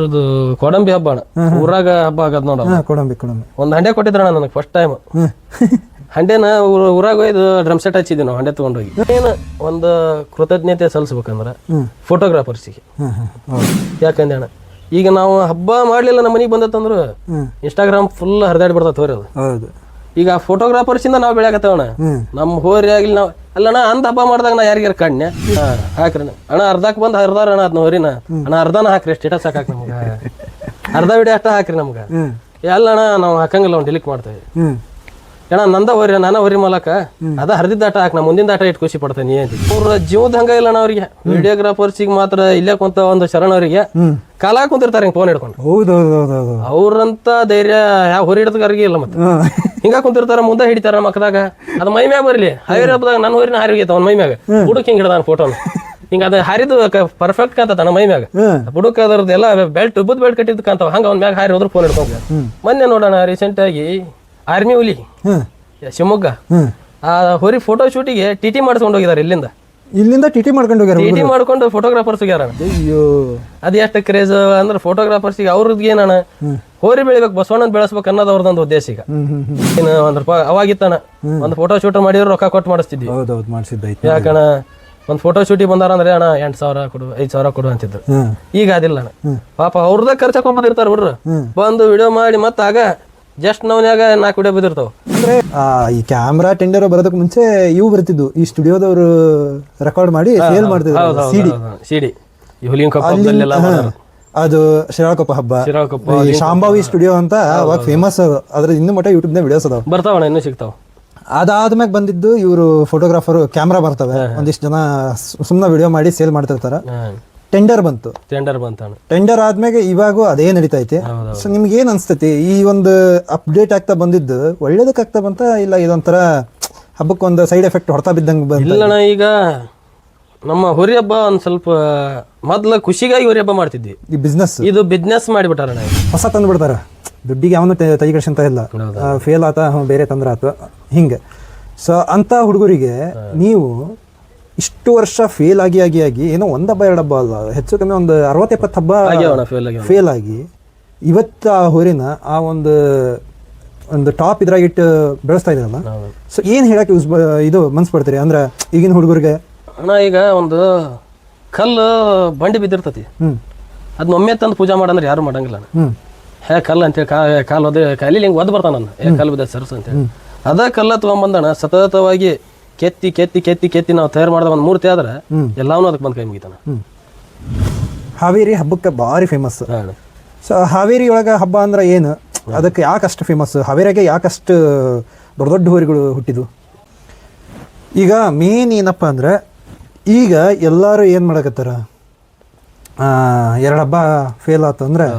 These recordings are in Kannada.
ಅದು ಕೊಡಂಬಿ ಹಬ್ಬ ಅಣ್ಣ, ಊರಾಗ ಹಬ್ಬ ಆಗದ್ ನೋಡ. ಕೊಡಂಬಿ ಒಂದ್ ಹಂಡೆ ಕೊಟ್ಟಿದ್ರಣ್ಣ ನನಗೆ ಫಸ್ಟ್ ಟೈಮ್. ಹಂಡೆನ ಊರಾಗ ಒಯ್ದು ಡ್ರಮ್ ಸೆಟ್ ಹಚ್ಚಿದ್ವಿ ನಾವು, ಹಂಡೆ ತಗೊಂಡೋಗಿ. ಏನು ಒಂದು ಕೃತಜ್ಞತೆ ಸಲ್ಲಿಸ್ಬೇಕಂದ್ರ ಫೋಟೋಗ್ರಾಫರ್ಸಿಗೆ. ಯಾಕಂದ್ರೆ ಅಣ್ಣ ಈಗ ನಾವು ಹಬ್ಬ ಮಾಡ್ಲಿಲ್ಲ ನಮ್ಮ ಮನೆಗೆ ಬಂದತ್ತಂದ್ರು ಇನ್ಸ್ಟಾಗ್ರಾಮ್ ಫುಲ್ ಹರಿದಾಡಿ ಬಿಡ್ತತ್ ಹೋರಿ ಅದು. ಈಗ ಫೋಟೋಗ್ರಾಫರ್ಸಿಂದ ನಾವು ಬೆಳೆಯಕತ್ತೇವಣ್ಣ. ನಮ್ಮ ಹೋರಿ ಆಗ್ಲಿ ನಾವು ಅಲ್ಲಣ್ಣ ಅಂದ್ ಹಬ್ಬ ಮಾಡ್ದಾಗ ನಾ ಯಾರಿಗಾರ ಕಣ್ಣ ಹಾಕ್ರಿ ಅಣ್ಣ ಅರ್ಧಕ್ ಬಂದ್ ಹರ್ದಾರ ಅಣ್ಣ ಅದ್ನ ಹೋರಿನ ಅಣ್ಣ ಅರ್ಧನ ಹಾಕ್ರಿ, ಸ್ಟೇಟಸ್ ಹಾಕಾಕ್ ನಮ್ಗ ಅರ್ಧ ವಿಡಿಯೋ ಅಷ್ಟ ಹಾಕ್ರಿ ನಮ್ಗ. ಎಲ್ಲಣ್ಣ ನಾವು ಹಾಕಂಗಿಲ್ಲ, ಅವ್ನು ಡಿಲೀಟ್ ಮಾಡ್ತೇವೆ. ಅಣ್ಣ ನಂದ ಹೋರಿ ನಾನ ಹೋರಿ ಮೂಲಕ ಅದ ಹರಿದಿದ್ದ ಆಟ ಹಾಕ್ ನಾ ಮುಂದಿನ ಆಟ ಇಟ್ಟು ಖುಷಿ ಪಡ್ತೇನೆ ಅಂತ. ಅವ್ರ ಜೀವದ ಹಂಗ ಇಲ್ಲಣ್ಣ ಅವ್ರಿಗೆ. ವಿಡಿಯೋಗ್ರಾಫರ್ಸಿಗೆ ಮಾತ್ರ ಇಲ್ಲೇ ಕುಂತ ಒಂದು ಶರಣ ಅವರಿಗೆ ಕಾಲ ಕುಂತಿರ್ತಾರೆ ಹಿಂಗ್ ಫೋನ್ ಹಿಡ್ಕೊಂಡು. ಅವ್ರಂತ ಧೈರ್ಯ ಯಾವ ಹೊರಿ ಹಿಡಿದಗಾರಿಗೆ ಇಲ್ಲ. ಮತ್ತೆ ಹಿಂಗ ಕುಂತಿರ್ತಾರ, ಮುಂದೆ ಹಿಡಿತಾರ ಮಕ್ಕದಾಗ. ಅದ್ ಮೈ ಮ್ಯಾಗ ಬರ್ಲಿ ಹೈರಿ ಹಬ್ಬದಾಗ ನನ್ನ ಹೋರಿನ ಹಾರಿಗೈತ ಅವ್ನ ಮೈ ಮ್ಯಾಗ ಹುಡುಕ್ ಹಿಂಗ್ ಹಿಡ್ದಾನ ಫೋಟೋನ. ಹಿಂಗ ಅದ ಹರಿದು ಪರ್ಫೆಕ್ಟ್ ಕಾಂತ ನನ್ನ ಮೈ ಮ್ಯಾಗ. ಹುಡುಕ್ ಅದ್ರದ್ದು ಎಲ್ಲ ಬೆಲ್ಟ್ ಉಬ್ಬದ್ ಬೆಲ್ಟ್ ಕಟ್ಟಿದ್ ಕಾಂತಾವ. ಹಂಗ ಅವ್ನ ಮ್ಯಾಗ ಹಾರಿ ಹೋದ್ರು ಫೋನ್ ಹಿಡ್ಕೊಂಡ್. ಮೊನ್ನೆ ನೋಡೋಣ ರೀಸೆಂಟ್ ಆಗಿ ಆರ್ಮಿ ಹುಲಿ ಶಿವಮೊಗ್ಗ ಆ ಹೋರಿ ಫೋಟೋ ಶೂಟಿಗೆ ಟಿಟಿ ಮಾಡಿಸ್ಕೊಂಡು ಹೋಗಿದಾರೆ. ಇಲ್ಲಿಂದ ಟಿಟಿ ಮಾಡ್ಕೊಂಡು ಹೋಗ್ಯಾರ. ಟಿಟಿ ಮಾಡ್ಕೊಂಡು ಫೋಟೋಗ್ರಾಫರ್ಸ್ ಹೋಗ್ಯಾರ. ಅದ್ ಎಷ್ಟು ಕ್ರೇಜ್ ಅಂದ್ರೆ ಫೋಟೋಗ್ರಾಫರ್ಸಿಗೆ ಅವ್ರದ್ದು ಏನಣ್ಣ ಹೋರಿ ಬೆಳಿಬೇಕು, ಬಸವಣ್ಣನ ಬೆಳೆಸ್ಬೇಕು ಅನ್ನೋದು ಅವ್ರದೊಂದು ಉದ್ದೇಶ. ಈಗ ಏನು ಒಂದ್ ಅವಾಗಿತ್ತಣ ಒಂದ್ ಫೋಟೋ ಶೂಟ್ ಮಾಡಿದ್ರು ರೊಕ್ಕ ಕೊಟ್ಟು ಮಾಡಿಸ್ತಿದ್ವಿ. ಯಾಕಣ ಒಂದ್ ಫೋಟೋ ಶೂಟಿಗೆ ಬಂದಾರ ಅಂದ್ರೆ ಅಣ್ಣ 8,000 ಕೊಡು 5,000 ಕೊಡು ಅಂತಿದ್ರು. ಈಗ ಅದಿಲ್ಲ ಅಣ್ಣ, ಪಾಪ ಅವ್ರದ ಖರ್ಚಾಕೊಂಡ್ ಬಂದಿರ್ತಾರ ಹುಡ್ರು. ಬಂದು ವಿಡಿಯೋ ಮಾಡಿ ಮತ್ತ ಆಗ ಜಸ್ಟ್ ನವನ್ಯಾಗ 4 ವಿಡಿಯೋ ಬಿದ್ದಿರ್ತಾವ. ಅಂದ್ರೆ ಈ ಕ್ಯಾಮ್ರಾ ಟೆಂಡರ್ ಬರೋದಕ್ಕೆ ಮುಂಚೆ ಇವು ಬರ್ತಿದ್ವು, ಈ ಸ್ಟುಡಿಯೋದವ್ರು ರೆಕಾರ್ಡ್ ಮಾಡಿ ಸೇಲ್ ಮಾಡ್ತಿದ್ರು. ಸಿಡಿ ಅದು ಶಿರಾಳಕೊಪ್ಪ ಹಬ್ಬ, ಶಾಂಭವಿ ಸ್ಟುಡಿಯೋ ಅಂತ ಅವಾಗ ಫೇಮಸ್. ಅದ್ರ ಇನ್ನು ಮಟ್ಟ ಯೂಟ್ಯೂಬ್ ವಿಡಿಯೋಸ್ ಅದಾವ, ಬರ್ತಾವಣ್ಣ, ಇನ್ನೂ ಸಿಗ್ತಾವ. ಅದಾದ್ಮ್ಯಾಗ ಬಂದಿದ್ದು ಇವರು ಫೋಟೋಗ್ರಾಫರ್ ಕ್ಯಾಮ್ರಾ ಬರ್ತವೆ, ಒಂದಿಷ್ಟು ಜನ ಸುಮ್ಮನೆ ವಿಡಿಯೋ ಮಾಡಿ ಸೇಲ್ ಮಾಡ್ತಿರ್ತಾರ. ಟೆಂಡರ್ ಬಂತು. ಟೆಂಡರ್ ಆದ್ಮೇಲೆ ಇವಾಗೂ ಅದೇ ನಡೀತೈತಿ. ಸೊ ನಿಮ್ಗೆ ಏನ್ ಅನ್ಸ್ತೈತಿ ಈ ಒಂದು ಅಪ್ಡೇಟ್ ಆಗ್ತಾ ಬಂದಿದ್ದು ಒಳ್ಳೇದಕ್ಕೆ ಆಗ್ತಾ ಬಂತ, ಇಲ್ಲ ಇದೊಂಥರ ಹಬ್ಬಕ್ಕೊಂದು ಸೈಡ್ ಎಫೆಕ್ಟ್ ಹೊಡ್ತಾ ಬಿದ್ದಂಗೆ? ಇಲ್ಲಣ್ಣ, ಈಗ ನಮ್ಮ ಹೋರಿ ಹಬ್ಬ ಒಂದ್ ಸ್ವಲ್ಪ ಮೊದ್ಲ ಖುಷಿಗಾಗಿ ಹೋರಿ ಹಬ್ಬ ಮಾಡ್ತಿದ್ವಿ. ಈ ಇದು ಬಿಸ್ನೆಸ್ ಮಾಡಿಬಿಟ್ಟಾರ. ಹೊಸ ತಂದು ಬಿಡ್ತಾರ, ದುಡ್ಡಿಗೆ ಅವನು ತೈ ಕಡ್ಸಂತ ಇಲ್ಲ. ಫೇಲ್ ಆತ ಬೇರೆ ತಂದ್ರ ಆತ ಹಿಂಗೆ. ಸೊ ಅಂತ ಹುಡುಗರಿಗೆ ನೀವು ಇಷ್ಟು ವರ್ಷ ಫೇಲ್ ಆಗಿ ಏನೋ ಒಂದ್ ಹಬ್ಬ 2 ಹಬ್ಬ ಅಲ್ಲ, ಹೆಚ್ಚು ಕಮ್ಮಿ ಒಂದು 60-70 ಹಬ್ಬ ಫೇಲ್ ಆಗಿ ಇವತ್ತು ಆ ಹೋರಿನ ಆ ಒಂದು ಟಾಪ್ ಇದ್ರಾಗಿಟ್ಟು ಬೆಳೆಸ್ತಾ ಇದ್ರಲ್ಲ. ಸೊ ಏನ್ ಹೇಳಕ್ಕೆ ಇದು ಮನ್ಸ್ ಪಡ್ತೀರಿ ಅಂದ್ರೆ ಈಗಿನ ಹುಡುಗರಿಗೆ? ಅಣ್ಣ ಈಗ ಒಂದು ಕಲ್ಲು ಬಂಡಿ ಬಿದ್ದಿರ್ತತಿ, ಅದ್ನ ಒಮ್ಮೆ ತಂದು ಪೂಜಾ ಮಾಡಂದ್ರೆ ಯಾರು ಮಾಡಂಗಿಲ್ಲ. ಕಲ್ಲು ಅಂತೇಳಿ ಕಾಲು ಕಾಲಿ ಹಿಂಗೆ ಒದ್ದು ಬರ್ತಾನ ಕಲ್ಲು ಬಿದ್ದ ಸರ್ಸು ಅಂತೇಳಿ. ಅದ ಕಲ್ಲ ತಗೊಂಬಂದಣ ಸತತವಾಗಿ ಕೆತ್ತಿ ಕೆತ್ತಿ ಕೆತ್ತಿ ಕೆತ್ತಿ ನಾವು ತಯಾರು ಮಾಡಿದ ಒಂದು ಮೂರ್ತಿ ಆದ್ರೆ ಎಲ್ಲಾನು ಅದಕ್ಕೆ ಬಂದು ಕೈ ಮುಗಿತಾನ. ಹಾವೇರಿ ಹಬ್ಬಕ್ಕೆ ಭಾರಿ ಫೇಮಸ್. ಸೊ ಹಾವೇರಿ ಒಳಗೆ ಹಬ್ಬ ಅಂದ್ರೆ ಏನು, ಅದಕ್ಕೆ ಯಾಕಷ್ಟು ಫೇಮಸ್? ಹಾವೇರಿಯಾಗೆ ಯಾಕಷ್ಟು ದೊಡ್ಡ ದೊಡ್ಡ ಹೋರಿಗಳು ಹುಟ್ಟಿದ್ದು? ಈಗ ಮೇನ್ ಏನಪ್ಪ ಅಂದ್ರೆ ಈಗ ಎಲ್ಲರೂ ಏನು ಮಾಡಕತ್ತಾರ, 2 ಹಬ್ಬ ಫೇಲ್ ಆಯ್ತು ಅಂದ್ರೆ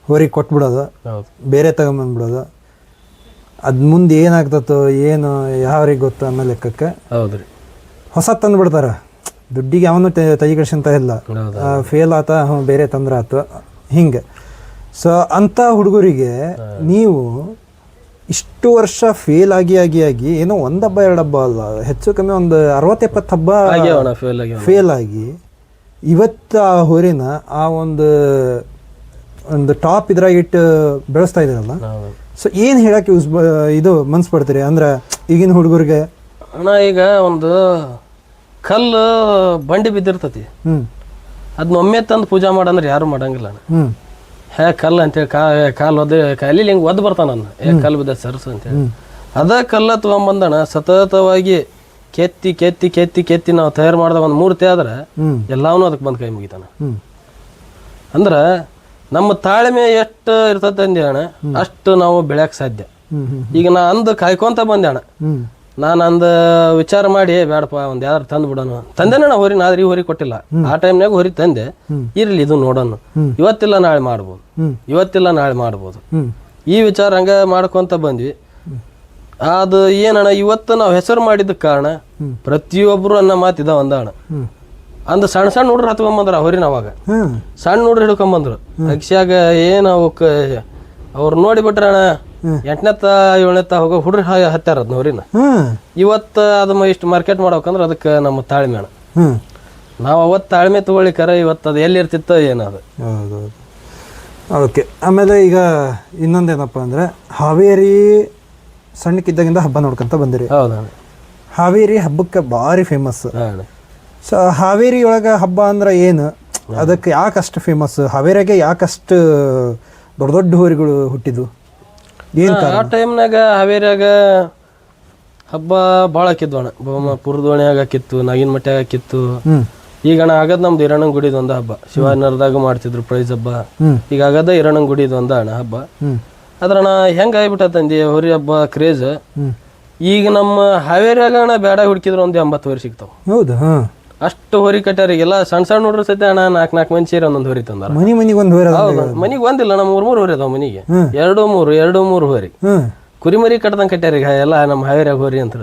ಹೋರಿಗೆ ಕೊಟ್ಬಿಡೋದು, ಬೇರೆ ತಗೊಂಬಂದ್ಬಿಡೋದು. ಅದ್ ಮುಂದೆ ಏನಾಗ್ತತ್ತೋ ಏನು ಯಾವ್ರಿಗೆ ಗೊತ್ತು ಅನ್ನೋ ಲೆಕ್ಕಕ್ಕೆ ಹೊಸ ತಂದು ಬಿಡ್ತಾರ. ದುಡ್ಡಿಗೆ ಅವನು ತೈ ಕಡ್ಸಂತ ಇಲ್ಲ, ಫೇಲ್ ಆತ ಬೇರೆ ತಂದ್ರ ಆತು ಹಿಂಗೆ. ಸೊ ಅಂತ ಹುಡುಗರಿಗೆ ನೀವು ಇಷ್ಟು ವರ್ಷ ಫೇಲ್ ಆಗಿ ಏನೋ 1 ಹಬ್ಬ 2 ಹಬ್ಬ ಅಲ್ಲ, ಹೆಚ್ಚು ಕಮ್ಮಿ ಒಂದು 60-70 ಹಬ್ಬ ಫೇಲ್ ಆಗಿ ಇವತ್ತು ಆ ಹೋರಿನ ಆ ಒಂದು ಟಾಪ್ ಇದ್ರಾಗಿಟ್ಟು ಬೆಳೆಸ್ತಾ ಇದ್ರಲ್ಲ. ಸೊ ಏನ್ ಹೇಳಕ್ಕೆ ಇದು ಮನ್ಸ್ ಪಡ್ತೀರಿ ಅಂದ್ರೆ ಈಗಿನ ಹುಡುಗರಿಗೆ? ಅಣ್ಣ ಈಗ ಒಂದು ಕಲ್ಲು ಬಂಡಿ ಬಿದ್ದಿರ್ತತಿ, ಅದ್ನ ಒಮ್ಮೆ ತಂದು ಪೂಜಾ ಮಾಡಂದ್ರೆ ಯಾರು ಮಾಡಂಗಿಲ್ಲ. ಕಲ್ಲು ಅಂತೇಳಿ ಕಾಲು ಕಾಲಿ ಹಿಂಗೆ ಒದ್ದು ಬರ್ತಾನ ಕಲ್ಲು ಬಿದ್ದ ಸರ್ಸು ಅಂತೇಳಿ. ಅದ ಕಲ್ಲ ತಗೊಂಬಂದಣ ಸತತವಾಗಿ ಕೆತ್ತಿ ಕೆತ್ತಿ ಕೆತ್ತಿ ಕೆತ್ತಿ ನಾವು ತಯಾರು ಮಾಡಿದ ಒಂದು ಮೂರ್ತಿ ಆದ್ರೆ ಎಲ್ಲಾನು ಅದಕ್ಕೆ ಬಂದು ಕೈ ಮುಗಿತಾನ. ಅಂದ್ರ ನಮ್ಮ ತಾಳ್ಮೆ ಎಷ್ಟು ಇರ್ತದೆ ಅಂದೆ ಅಣ್ಣ, ಅಷ್ಟು ನಾವು ಬೆಳೆಯಕ್ ಸಾಧ್ಯ. ಈಗ ನಾ ಕಾಯ್ಕೊಂತ ಬಂದೆ ಅಣ್ಣ, ನಾನು ವಿಚಾರ ಮಾಡಿ ಬೇಡಪ್ಪ ಒಂದ್ ಯಾರು ತಂದು ಬಿಡೋಣ ತಂದೆನ ಹೋರಿ. ನಾದ್ರೆ ಈ ಹೋರಿ ಕೊಟ್ಟಿಲ್ಲ, ಆ ಟೈಮ್ನಾಗ ಹೋರಿ ತಂದೆ, ಇರ್ಲಿ ಇದು ನೋಡೋಣ, ಇವತ್ತಿಲ್ಲ ನಾಳೆ ಮಾಡ್ಬೋದು ಈ ವಿಚಾರ ಹಂಗ ಮಾಡ್ಕೊಂತ ಬಂದ್ವಿ. ಅದು ಏನಣ್ಣ ಇವತ್ತು ನಾವು ಹೆಸರು ಮಾಡಿದ ಕಾರಣ ಪ್ರತಿಯೊಬ್ರು ಅನ್ನೋ ಮಾತಿದ ಒಂದ ಅಣ್ಣ. ಅಂದ ಸಣ್ಣ ಹುಡ್ರು ಹತ್ಕೊಂಬಂದ್ರ ಹೊರಿನ, ಅವಾಗ ಸಣ್ಣ ಹುಡ್ರು ಹಿಡ್ಕೊಂಬಂದ್ರು. ಅಕ್ಷಾಗ ಏನ್ ಅವ್ರು ನೋಡಿ ಬಿಟ್ರ ಅಣ್ಣ 8ನೇ 7ನೇ ಹೋಗೋ ಹುಡ್ರು ಹತ್ತಾರ ಅದ್ನ ಹೊರಿನ. ಇವತ್ತು ಅದನ್ನ ಇಷ್ಟು ಮಾರ್ಕೆಟ್ ಮಾಡ್ಬೇಕಂದ್ರೆ ಅದಕ್ಕೆ ನಮ್ಮ ತಾಳ್ಮೆ ಅಣ್ಣ. ನಾವು ಅವತ್ತು ತಾಳ್ಮೆ ತಗೊಳ್ಳಿಕ್ಕಾರ ಇವತ್ತು ಅದು ಎಲ್ಲಿ ಇರ್ತಿತ್ತೋ ಏನದು. ಓಕೆ. ಆಮೇಲೆ ಈಗ ಇನ್ನೊಂದೇನಪ್ಪ ಅಂದರೆ ಹಾವೇರಿ ಸಣ್ಣಕ್ಕಿದ್ದಾಗಿಂದ ಹಬ್ಬ ನೋಡ್ಕೊಂತ ಬಂದಿರಿ. ಹೌದಣ್ಣ. ಹಾವೇರಿ ಹಬ್ಬಕ್ಕೆ ಭಾರಿ ಫೇಮಸ್. ಹಾಂ. ಸೊ ಹಾವೇರಿ ಒಳಗೆ ಹಬ್ಬ ಅಂದ್ರೆ ಏನು, ಅದಕ್ಕೆ ಯಾಕಷ್ಟು ಫೇಮಸ್, ಹಾವೇರಿಯಾಗೆ ಯಾಕಷ್ಟು ದೊಡ್ಡ ದೊಡ್ಡ ಹೋರಿಗಳು ಹುಟ್ಟಿದ್ವು, ಏನು ಆ ಟೈಮ್ನಾಗ ಹಾವೇರಿಯಾಗ ಹಬ್ಬ ಭಾಳ ಆಕಿದ್ವಣ್ಣ. ಪುರದೋಣಿಯಾಗ ಆಕಿತ್ತು, ನಾಗಿನ ಮಟ್ಯಾಗ ಆಕಿತ್ತು. ಈಗಣ್ಣ ಆಗದ್ ನಮ್ದು ಹಿರಣ್ಣನ ಗುಡಿದ ಒಂದು ಹಬ್ಬ, ಶಿವಾನಗರದಾಗ ಮಾಡ್ತಿದ್ರು ಪ್ರೈಸ್ ಹಬ್ಬ. ಈಗ ಆಗದ ಹಿರಣ್ಣನ ಗುಡಿದ ಒಂದು ಅಣ್ಣ ಹಬ್ಬ. ಅದ್ರಣ್ಣ ಹೆಂಗ ಆಗ್ಬಿಟ್ಟಂದಿ ಹೋರಿ ಹಬ್ಬ ಕ್ರೇಜ್. ಈಗ ನಮ್ಮ ಹಾವೇರಿಯಾಗ ಅಣ್ಣ ಬೇಡ ಹುಡುಕಿದ್ರು ಒಂದು 80 ಹೋರಿ ಸಿಗ್ತಾವ. ಹೌದು. ಅಷ್ಟು ಹೋರಿ ಕಟ್ಟಾರಿಗೆಲ್ಲ ಸಣ್ಣ ಸಣ್ಣ ಹುಡ್ರು ಸತ್ಯ ಅಣ್ಣ 4 ಮಂದಿ ಸೇರಿ ಒಂದೊಂದು ಹೋರಿ ತಂದಾರ. ಮನಿಗೆ ಒಂದು ಹೋರಿ. ಹೌದು, ಮನಿಗೆ ಒಂದಿಲ್ಲ, ನಮ್ಮ 3 ಹೋರಿ ಅದಾವ ಮನಿಗೆ. 2-3 ಹೋರಿ ಕುರಿಮರಿ ಕಟ್ದಂಗೆ ಕಟ್ಟಾರಿ ಎಲ್ಲ ನಮ್ಮ ಹಾವೇರಿಯಾಗ ಹೋರಿ ಅಂತ.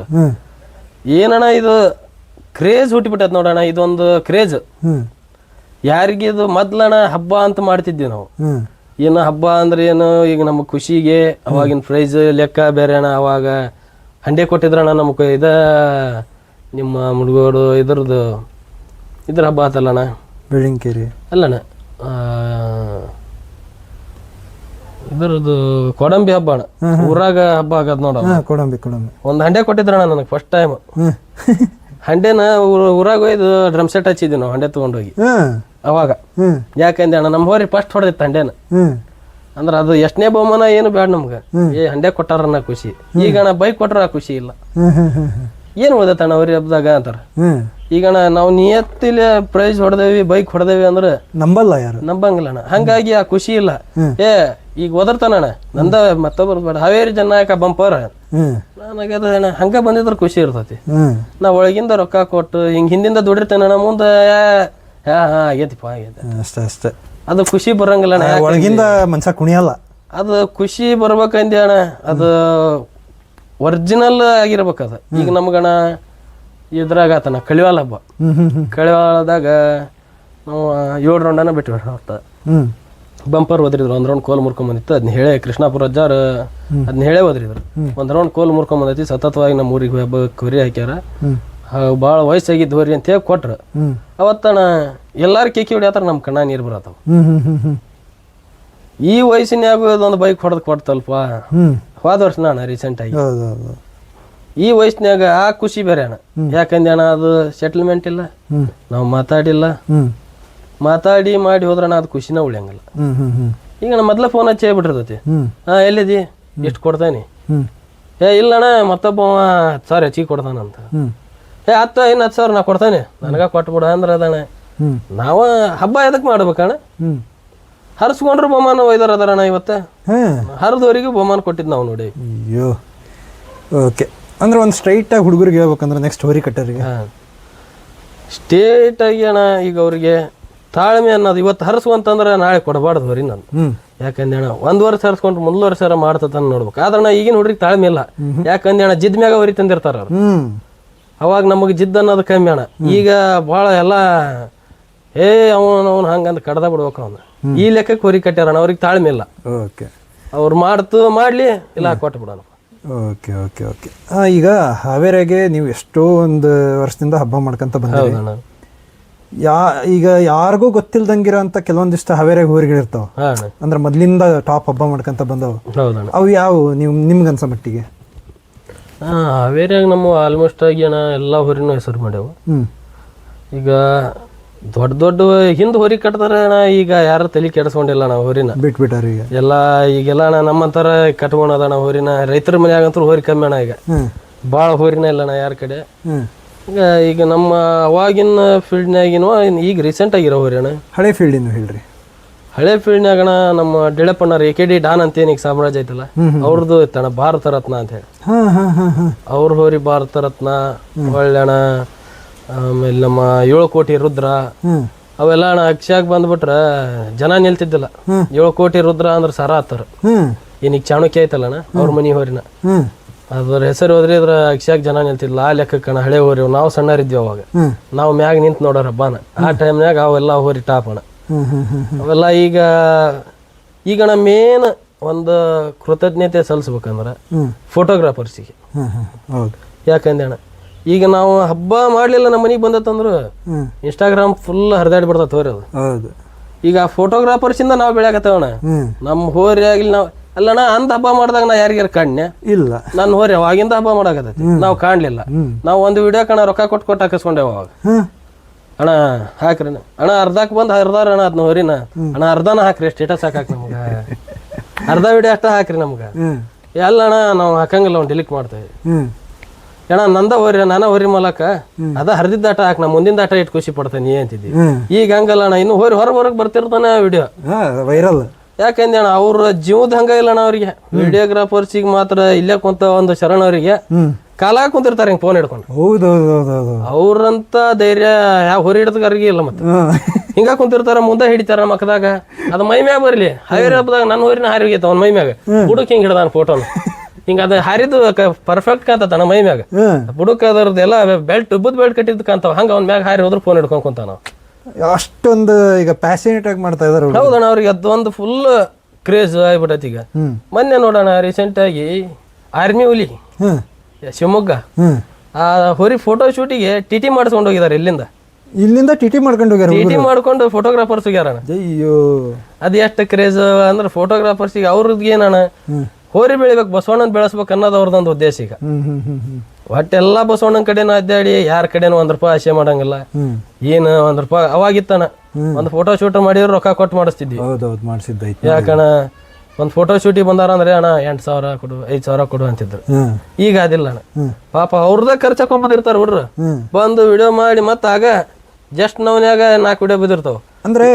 ಏನಣ್ಣ ಇದು ಕ್ರೇಜ್ ಹುಟ್ಟಿಬಿಟ್ಟದ ನೋಡೋಣ, ಇದೊಂದು ಕ್ರೇಜ್. ಯಾರಿಗೆ ಇದು ಮೊದ್ಲಣ್ಣ ಹಬ್ಬ ಅಂತ ಮಾಡ್ತಿದ್ವಿ ನಾವು. ಏನು ಹಬ್ಬ ಅಂದ್ರೆ ಏನು, ಈಗ ನಮ್ಮ ಖುಷಿಗೆ ಅವಾಗಿನ ಪ್ರೈಸ್ ಲೆಕ್ಕ ಬೇರೆ ಅಣ್ಣ. ಅವಾಗ ಹಂಡೆ ಕೊಟ್ಟಿದ್ರಣ್ಣ ನಮ್ಗೆ ನಿಮ್ಮ ಮುಡುಗೋಡು ಇದ್ರ ಹಬ್ಬ ಆತಲ್ಲಣ್ಣ, ಬೆಳ್ಳಿಂಕೇರಿ ಅಲ್ಲಣ್ಣ, ಇದ್ರದ್ದು ಕೊಡಂಬಿ ಹಬ್ಬ ಅಣ್ಣ, ಊರಾಗ ಹಬ್ಬ ಆಗದ್ ನೋಡ. ಕೊಡಂಬಿ ಒಂದು ಹಂಡೆ ಕೊಟ್ಟಿದ್ರಣ್ಣ ನನಗೆ ಫಸ್ಟ್ ಟೈಮ್. ಹಂಡೆನ ಊರಾಗ ಹೋಯ್ದು ಡ್ರಮ್ ಸೆಟ್ ಹಚ್ಚಿದ್ವಿ ನಾವು, ಹಂಡೆ ತಗೊಂಡೋಗಿ ಅವಾಗ. ಯಾಕಂದ್ರೆ ಅಣ್ಣ ನಮ್ಮ ಹೋರಿ ಫಸ್ಟ್ ಹೊಡೆದಿತ್ತು ಹಂಡೆನ. ಅಂದ್ರೆ ಅದು ಎಷ್ಟನೇ ಬಹುಮಾನ ಏನು ಬೇಡ ನಮ್ಗೆ, ಹಂಡೆ ಕೊಟ್ಟಾರನ್ನ ಖುಷಿ. ಈಗ ಅಣ್ಣ ಬೈಕ್ ಕೊಟ್ರ ಖುಷಿ ಇಲ್ಲ. ಏನು ಓದತ್ತಣ್ಣ ಅವ್ರಿ ಹಬ್ಬದಾಗ ಅಂತಾರ. ಈಗಣ್ಣ ನಾವು ನಿಯತ್ತಿಲೆ ಪ್ರೈಸ್ ಹೊಡೆದೇವಿ, ಬೈಕ್ ಹೊಡೆದೇವಿ ಅಂದ್ರೆ ನಂಬಲ್ಲ, ಯಾರು ನಂಬಂಗಿಲ್ಲ ಅಣ್ಣ. ಹಂಗಾಗಿ ಆ ಖುಷಿ ಇಲ್ಲ. ಈಗ ಓದರ್ತಾನಣ್ಣ ನಂದ ಮತ್ತೊಬ್ಬರು ಬೇಡ, ಹಾವೇರಿ ಜನ ಬಂಪರ್ ನನಗದ ಅಣ್ಣ. ಹಂಗ ಬಂದಿದ್ರ ಖುಷಿ ಇರ್ತೈತಿ. ನಾ ಒಳಗಿಂದ ರೊಕ್ಕ ಕೊಟ್ಟು ಹಿಂಗ ಹಿಂದಿಂದ ದುಡಿರ್ತೇನಣ್ಣ, ಮುಂದೆ ಆಗೇತಿಪ್ಪ ಆಗೈತೆ ಅಷ್ಟೇ. ಅದು ಖುಷಿ ಬರಂಗಿಲ್ಲ ಅಣ್ಣ, ಒಳಗಿಂದ ಮನ್ಸ ಕುಣಿಯಲ್ಲ. ಅದು ಖುಷಿ ಬರ್ಬೇಕಂದಿ ಅಣ್ಣ, ಅದು ಒರಿಜಿನಲ್ ಆಗಿರ್ಬೇಕದ. ಈಗ ನಮ್ಗಣ ಇದ್ರಾಗ ಆತನ ಕಳಿವಾಲ ಹಬ್ಬ. ಕಳಿವಾಲದಾಗ ನಾವು 7 ರೌಂಡನ ಬಿಟ್ವಿ ಹೊತ್ತ. ಬಂಪರ್ ಓದ್ರಿದ್ರು, 1 ರೌಂಡ್ ಕೋಲ್ ಮುರ್ಕೊಂಬಂದಿತ್ತು. ಅದನ್ನ ಹೇಳೇ ಕೃಷ್ಣಾಪುರ ಅಜ್ಜಾರ ಅದನ್ನ ಹೇಳೇ ಓದ್ರಿದ್ರು. 1 ರೌಂಡ್ ಕೋಲ್ ಮುರ್ಕೊಂಬಂದೈತಿ, ಸತತವಾಗಿ ನಮ್ಮ ಊರಿಗೆ ಹಬ್ಬಕ್ಕೆ ಹೊರಿ ಹಾಕ್ಯಾರ. ಭಾಳ ವಯಸ್ಸಾಗಿದ್ದು ಹೊರಿ ಅಂತ ಹೇಳಿ ಕೊಟ್ರು. ಅವತ್ತಣ ಎಲ್ಲಾರು ಕೇಕಿ ಹೊಡಿಯತ್ತಾರ, ನಮ್ಮ ಕಣ್ಣ ನೀರು ಬರತ್ತಾವ. ಈ ವಯಸ್ಸಿನಾಗ ಒಂದು ಬೈಕ್ ಹೊಡೆದು ಕೊಡ್ತಲ್ಪ. ಹೋದ ವರ್ಷ ಅಣ್ಣ ರೀಸೆಂಟ್ ಆಗಿ ಈ ವಯಸ್ಸಿನಾಗ ಆ ಖುಷಿ ಬೇರೆ ಅಣ್ಣ. ಯಾಕಂದ್ರೆ ಅಣ್ಣ ಅದು ಸೆಟಲ್ಮೆಂಟ್ ಇಲ್ಲ, ನಾವು ಮಾತಾಡಿ ಮಾಡಿ ಹೋದ್ರಣ್ಣ ಅದು ಖುಷಿನ ಉಳಿಯಂಗಿಲ್ಲ. ಈಗ ನಾ ಮೊದ್ಲ ಫೋನ್ ಹಚ್ಚಿ ಹೇಳ್ಬಿಟ್ಟಿರ್ತೈತಿ, ಎಲ್ಲಿದಿ, ಎಷ್ಟು ಕೊಡ್ತಾನಿ, ಇಲ್ಲಣ್ಣ ಮತ್ತೊಬ್ಬ 10,000 ಹೆಚ್ಚಿಗೆ ಕೊಡ್ತಾನಂತ. 10,000 ನಾ ಕೊಡ್ತಾನೆ, ನನಗ ಕೊಟ್ಬಿಡ ಅಂದ್ರೆ ಅದಣ್ಣ. ನಾವ ಹಬ್ಬ ಎದಕ್ ಮಾಡ್ಬೇಕಣ್ಣ, ಹರಿಸ್ಕೊಂಡ್ರು ಬಹುಮಾನ ಒಯ್ದಾರ ಅದಾರಣ್ಣ. ಇವತ್ತು ಹರಿದವರಿಗೂ ಬಹುಮಾನ ಕೊಟ್ಟಿದ್ ನಾವು ನೋಡಿ. ಅಯ್ಯೋ ಓಕೆ. ಅಂದ್ರೆ ಒಂದು ಸ್ಟ್ರೈಟ್ ಆಗಿ ಹುಡುಗರಿಗೆ ಹೇಳ್ಬೇಕಂದ್ರೆ ನೆಕ್ಸ್ಟ್ ಹೋರಿ ಕಟ್ಟರಿಗೆ ಸ್ಟೇಟ್ ಆಗಿ ಅಣ್ಣ, ಈಗ ಅವ್ರಿಗೆ ತಾಳ್ಮೆ ಅನ್ನೋದು ಇವತ್ತು ಹರಿಸುವಂತಂದ್ರೆ ನಾಳೆ ಕೊಡಬಾರ್ದು ಹೊರಿ ನಾನು. ಯಾಕಂದ್ರೆ ಅಣ್ಣ 1 ವರ್ಷ ಹರಿಸ್ಕೊಂಡ್ರು ಮುಂದ್ ವರ್ಷ ಮಾಡ್ತತ ನೋಡ್ಬೇಕು. ಆದ್ರೆ ಈಗಿನ ಹುಡುಗ್ರಿಗೆ ತಾಳ್ಮೆ ಇಲ್ಲ. ಯಾಕಂದ್ರೆ ಅಣ್ಣ ಜಿದ್ ಮ್ಯಾಗ ಹೊರಿ ತಂದಿರ್ತಾರ ಅವ್ರು. ಅವಾಗ ನಮಗೆ ಜಿದ್ ಅನ್ನೋದು ಕಮ್ಮಿ ಅಣ್ಣ. ಈಗ ಭಾಳ ಎಲ್ಲ ಅವನು ಹಂಗಂತ ಕಡ್ದ ಬಿಡ್ಬೇಕು ಅವನು. ಈ ಲೆಕ್ಕಕ್ಕೆ ಹೊರಿ ಕಟ್ಟ್ಯಾರಣ್ಣ, ಅವ್ರಿಗೆ ತಾಳ್ಮೆ ಇಲ್ಲ. ಓಕೆ, ಅವ್ರು ಮಾಡ್ಲಿ ಇಲ್ಲ ಕೊಟ್ಟು ಬಿಡೋಣ. Okay okay okay. ಈಗ ಹಾವೇರಿಯಾಗೆ ನೀವು ಎಷ್ಟೋ ಒಂದು ವರ್ಷದಿಂದ ಹಬ್ಬ ಮಾಡ್ಕೊಂತ ಬಂದಿರಿ. ಈಗ ಯಾರಿಗೂ ಗೊತ್ತಿಲ್ದಂಗಿರೋ ಅಂತ ಕೆಲವೊಂದಿಷ್ಟು ಹಾವೇರಿಯಾಗ ಹೋರಿಗಳಿರ್ತಾವ, ಅಂದ್ರೆ ಮೊದ್ಲಿಂದ ಟಾಪ್ ಹಬ್ಬ ಮಾಡ್ಕೊಂತ ಬಂದವು. ಅವು ಯಾವ ನಿಮ್ಗೆ ಅನ್ಸೋ ಮಟ್ಟಿಗೆ? ಹಾವೇರಿಯಾಗ ನಮ್ಮ ಆಲ್ಮೋಸ್ಟ್ ಆಗಿ ಅಣ್ಣ ಎಲ್ಲ ಹೊರಿನೂ ಹೆಸರು ಮಾಡ್ಯಾವ. ಈಗ ದೊಡ್ಡ ಹಿಂದ್ ಹೊರಿ ಕಟ್ತಾರ ಅಣ್ಣ. ಈಗ ಯಾರು ತಲೆ ಕೆಡಿಸ್ಕೊಂಡಿಲ್ಲ ನಾವು ಹೊರಿನ ಬಿಟ್ಬಿಟ್ಟಾರ. ಈಗೆಲ್ಲ ಅಣ್ಣ ನಮ್ಮಂತರ ಕಟ್ಕೊಂಡದಣ್ಣ ಹೊರಿನ. ರೈತರ ಮನ್ಯಾಗಂತೂ ಹೋರಿ ಕಮ್ಮಿ ಅಣ್ಣ. ಈಗ ಭಾಳ ಹೋರಿನ ಇಲ್ಲ ಅಣ್ಣ ಯಾರ ಕಡೆ. ಈಗ ನಮ್ಮ ಅವಾಗಿನ ಫೀಲ್ಡ್ನಾಗಿನ ಈಗ ರೀಸೆಂಟ್ ಆಗಿರೋ ಹೋರಿ ಅಣ್ಣ. ಹಳೆ ಫೀಲ್ಡ್ ಹೇಳ್ರಿ. ಹಳೆ ಫೀಲ್ಡ್ನಾಗಣ ನಮ್ಮ ಡಿಳಪ್ಪಣ್ಣರ AKD ಡಾನ್ ಅಂತ ಏನೀಗ ಸಾಮ್ರಾಜ್ಯ ಐತಲ್ಲ, ಅವ್ರದ್ದು ಇತ್ತಣ್ಣ ಭಾರತ ರತ್ನ ಅಂತ ಹೇಳಿ. ಅವ್ರ ಹೋರಿ ಭಾರತ ರತ್ನ ಒಳ್ಳೆಣ. ಆಮೇಲೆ ನಮ್ಮ 7 ಕೋಟಿ ರುದ್ರ ಅವೆಲ್ಲ ಅಣ್ಣ ಅಕ್ಷಯಾಗ ಬಂದ್ಬಿಟ್ರ ಜನ ನಿಲ್ತಿದ್ದಿಲ್ಲ. 7 ಕೋಟಿ ರುದ್ರ ಅಂದ್ರೆ ಸರ ಆತಾರ. ಏನೀಗ ಚಾಣಕ್ಯ ಐತಲ್ಲಣ್ಣ ಅವ್ರ ಮನಿ ಹೋರಿನ, ಅದ್ರ ಹೆಸರು ಹೋದ್ರಿ ಅದ್ರ ಅಕ್ಷಯಾಗ ಜನ ನಿಲ್ತಿದ್ಲ. ಆ ಲೆಕ್ಕಕ್ಕಣ ಹಳೆ ಹೋರಿ ನಾವು ಸಣ್ಣರಿದ್ವಿ ಅವಾಗ. ನಾವು ಮ್ಯಾಗ ನಿಂತು ನೋಡೋರ ಹಬ್ಬನ. ಆ ಟೈಮ್ನಾಗ ಅವೆಲ್ಲ ಹೋರಿ ಟಾಪ್ ಅಣ್ಣ ಅವೆಲ್ಲ. ಈಗಣ ಮೇನ್ ಒಂದು ಕೃತಜ್ಞತೆ ಸಲ್ಲಿಸ್ಬೇಕಂದ್ರ ಫೋಟೋಗ್ರಾಫರ್ಸಿಗೆ. ಯಾಕಂದ್ರೆ ಅಣ್ಣ ಈಗ ನಾವು ಹಬ್ಬ ಮಾಡ್ಲಿಲ್ಲ ನಮ್ಮ ಮನೆಗೆ ಬಂದತ್ತಂದ್ರು ಇನ್ಸ್ಟಾಗ್ರಾಮ್ ಫುಲ್ ಹರಿದಾಡಿ ಬಿಡ್ತೈತೆ ಹೋರಿ ಅದು. ಈಗ ಫೋಟೋಗ್ರಾಫರ್ಸಿಂದ ನಾವು ಬೆಳೆಯಕತ್ತೇವಣ್ಣ. ನಮ್ಮ ಹೋರಿ ಆಗ್ಲಿ ನಾವು ಅಲ್ಲಣ್ಣ ಅಂದ ಹಬ್ಬ ಮಾಡಿದಾಗ ನಾ ಯಾರಿಗಾರ ಕಾಣ್ಯ ಇಲ್ಲ, ನನ್ನ ಹೋರಿ ಅವಾಗಿಂದ ಹಬ್ಬ ಮಾಡಾಕತ್ತೈತಿ, ನಾವು ಕಾಣ್ಲಿಲ್ಲ. ನಾವು ಒಂದು ವಿಡಿಯೋ ಕಣ ರೊಕ್ಕ ಕೊಟ್ಟು ಹಾಕಿಸ್ಕೊಂಡೇವ ಅವಾಗ. ಅಣ್ಣ ಹಾಕ್ರಿ ಅಣ್ಣ, ಅರ್ಧಕ್ಕೆ ಬಂದು ಅರ್ಧಾರ ಅಣ್ಣ ಅದನ್ನ ಹೋರಿನ ಅಣ್ಣ ಅರ್ಧನ ಹಾಕ್ರಿ, ಸ್ಟೇಟಸ್ ಹಾಕಾಕ್ ನಮ್ಗೆ ಅರ್ಧ ವಿಡಿಯೋ ಅಷ್ಟ ಹಾಕ್ರಿ ನಮ್ಗೆ. ಎಲ್ಲ ಅಣ್ಣ ನಾವು ಹಾಕಂಗಿಲ್ಲ, ಅವ್ನು ಡಿಲೀಟ್ ಮಾಡ್ತೇವೆ. ಅಣ್ಣ ನಂದ ಹೋರಿ ನಾನ ಹೋರಿ ಮೂಲಕ ಅದ ಹರಿದಿದ್ದ ಆಟ ಹಾಕಿ ನಾ ಮುಂದಿನ ಆಟ ಇಟ್ಟು ಖುಷಿ ಪಡ್ತೇನೆ ಅಂತಿದ್ದಿ. ಈಗ ಹಂಗಲ್ಲ ಅಣ್ಣ, ಇನ್ನು ಹೋರಿ ಹೊರಗೆ ಬರ್ತಿರ್ತಾನೆ ವಿಡಿಯೋ ವೈರಲ್. ಯಾಕಂದ್ರೆ ಅಣ್ಣ ಅವ್ರ ಜೀವದ ಹಂಗ ಇಲ್ಲ ಅಣ್ಣ ಅವ್ರಿಗೆ. ವಿಡಿಯೋಗ್ರಾಫರ್ಸಿಗೆ ಮಾತ್ರ ಇಲ್ಲೇ ಕುಂತ ಒಂದು ಶರಣ ಅವರಿಗೆ ಕಾಲ ಕುಂತಿರ್ತಾರೆ ಹಿಂಗೆ ಫೋನ್ ಹಿಡ್ಕೊಂಡು. ಹೌದೌದೌದೌದು. ಅವ್ರಂತ ಧೈರ್ಯ ಯಾವ ಹೊರಿ ಹಿಡಿದಗಾರಿಗೆ ಇಲ್ಲ. ಮತ್ತೆ ಹಿಂಗ ಕುಂತಿರ್ತಾರ, ಮುಂದೆ ಹಿಡಿತಾರ ಮಕ್ಕದಾಗ. ಅದು ಮೈ ಮ್ಯಾಗ ಬರ್ಲಿ, ಹಾವೇರಿ ಹಬ್ಬದಾಗ ನನ್ನ ಹೋರಿನ ಹಾರಿಗೆ ಅವ್ನ ಮೈ ಮ್ಯಾಗ ಬುಡಕ್ ಹಿಂಗ್ ಹಿಡ್ದಾನ ಫೋಟೋನ. ಹಿಂಗ ಅದ ಹಾರಿದು ಪರ್ಫೆಕ್ಟ್ ಕಾಂತನ ಮೈ ಮ್ಯಾಗ. ಬುಡಕ್ ಅದರದ್ದು ಎಲ್ಲ ಬೆಲ್ಟ್ ಉಬ್ಬದ್ ಬೆಲ್ಟ್ ಕಟ್ಟಿದ್ ಕಾಂತಾವ. ಹಂಗ ಅವ್ನ ಮ್ಯಾಗ ಹಾರಿ ಹೋದ್ರು ಫೋನ್ ಹಿಡ್ಕೊಂಡ್ ಕುಂತಾನ. ಅಷ್ಟೊಂದು ಈಗ ಪ್ಯಾಷನೇಟ್ ಆಗಿ ಮಾಡ್ತಾ ಇದಾರೆ. ಹೌದಣ್ಣ, ಅವ್ರಿಗೆ ಅದೊಂದು ಫುಲ್ ಕ್ರೇಜ್ ಆಗ್ಬಿಟ್ಟೈತಿ. ಈಗ ಮೊನ್ನೆ ನೋಡೋಣ ರೀಸೆಂಟ್ ಆಗಿ ಆರ್ಮಿ ಹುಲಿ ಶಿವಮೊಗ್ಗ ಆ ಹೊರಿ ಫೋಟೋ ಶೂಟಿಗೆ ಟಿಟಿ ಮಾಡಿಸ್ಕೊಂಡು ಹೋಗಿದ್ದಾರೆ. ಇಲ್ಲಿಂದ ಟಿಟಿ ಮಾಡ್ಕೊಂಡು ಹೋಗ್ಯಾರ. ಟಿಟಿ ಮಾಡ್ಕೊಂಡು ಫೋಟೋಗ್ರಾಫರ್ಸ್ ಹೋಗ್ಯಾರಣ. ಅಯ್ಯೋ, ಅದ್ ಎಷ್ಟು ಕ್ರೇಜ್ ಅಂದ್ರೆ ಫೋಟೋಗ್ರಾಫರ್ಸಿಗೆ ಅವ್ರದ್ದು ಏನಣ್ಣ, ಹೋರಿ ಬೆಳಿಬೇಕು, ಬಸವಣ್ಣನ ಬೆಳೆಸ್ಬೇಕು ಅನ್ನೋದು ಅವ್ರದೊಂದು ಉದ್ದೇಶ. ಈಗ ಒಟ್ಟೆಲ್ಲಾ ಬಸವಣ್ಣನ ಕಡೆನೂ ಅಡ್ಡಾಡಿ ಯಾರ ಕಡೆನೂ ₹1 ಆಸೆ ಮಾಡಂಗಿಲ್ಲ. ಏನು ₹1 ಅವಾಗಿತ್ತಣ, ಒಂದು ಫೋಟೋ ಶೂಟ್ ಮಾಡಿದ್ರು ರೊಕ್ಕ ಕೊಟ್ಟು ಮಾಡಿಸ್ತಿದ್ವಿ. ಯಾಕಣ ಒಂದ್ ಫೋಟೋ ಶೂಟಿಗೆ ಬಂದಾರ ಅಂದ್ರೆ ಅಣ್ಣ 8,000 ಕೊಡು, 5,000 ಕೊಡು ಅಂತಿದ್ರು. ಈಗ ಅದಿಲ್ಲ ಅಣ್ಣ, ಪಾಪ ಅವ್ರದ ಖರ್ಚು ಹಾಕೊಂಡ್ ಬಂದಿರ್ತಾರ ಹುಡ್ರು. ಬಂದು ವಿಡಿಯೋ ಮಾಡಿ ಮತ್ತ ಆಗ ಜಸ್ಟ್ ನವನ್ಯಾಗ 4 ವಿಡಿಯೋ ಬಿದ್ದಿರ್ತಾವ. ಅಂದ್ರೆ